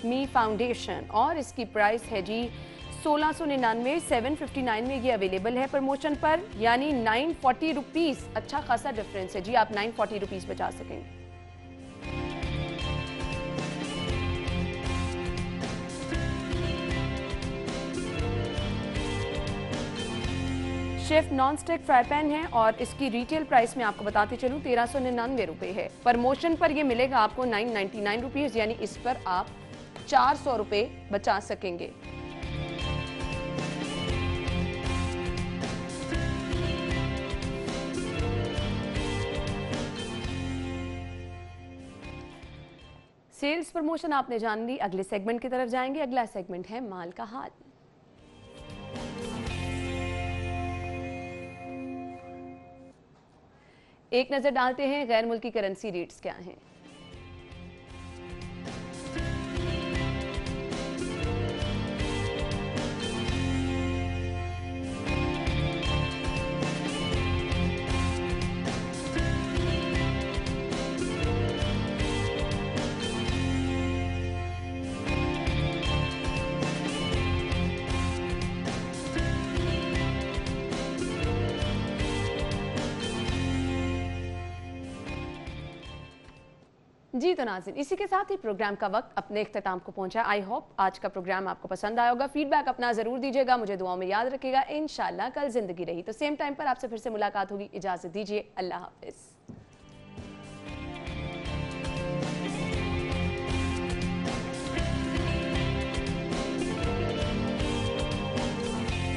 मी फाउंडेशन और इसकी प्राइस है जी 1699, 759 में ये अवेलेबल है प्रमोशन पर, यानी 940 रुपीज़। अच्छा खासा डिफरेंस है जी, आप 940 रुपीज़ बचा सकेंगे। Chef non stick fry pan है और इसकी रिटेल प्राइस में आपको बताते चलूँ 1399 रुपये है। प्रमोशन पर ये मिलेगा आपको 999 रुपीज़, यानी इस पर आप 400 रुपये बचा सकेंगे। सेल्स प्रमोशन आपने जान ली, अगले सेगमेंट की तरफ जाएंगे। अगला सेगमेंट है माल का हाल। एक नजर डालते हैं गैर मुल्की करेंसी रेट्स क्या हैं। जी तो नाज़रीन, इसी के साथ ही प्रोग्राम का वक्त अपने इख्तिताम को पहुंचा। आई होप आज का प्रोग्राम आपको पसंद आया होगा। फीडबैक अपना जरूर दीजिएगा, मुझे दुआओं में याद रखिएगा। इंशाल्लाह कल जिंदगी रही तो सेम टाइम पर आपसे फिर से मुलाकात होगी। इजाजत दीजिए, अल्लाह हाफिज।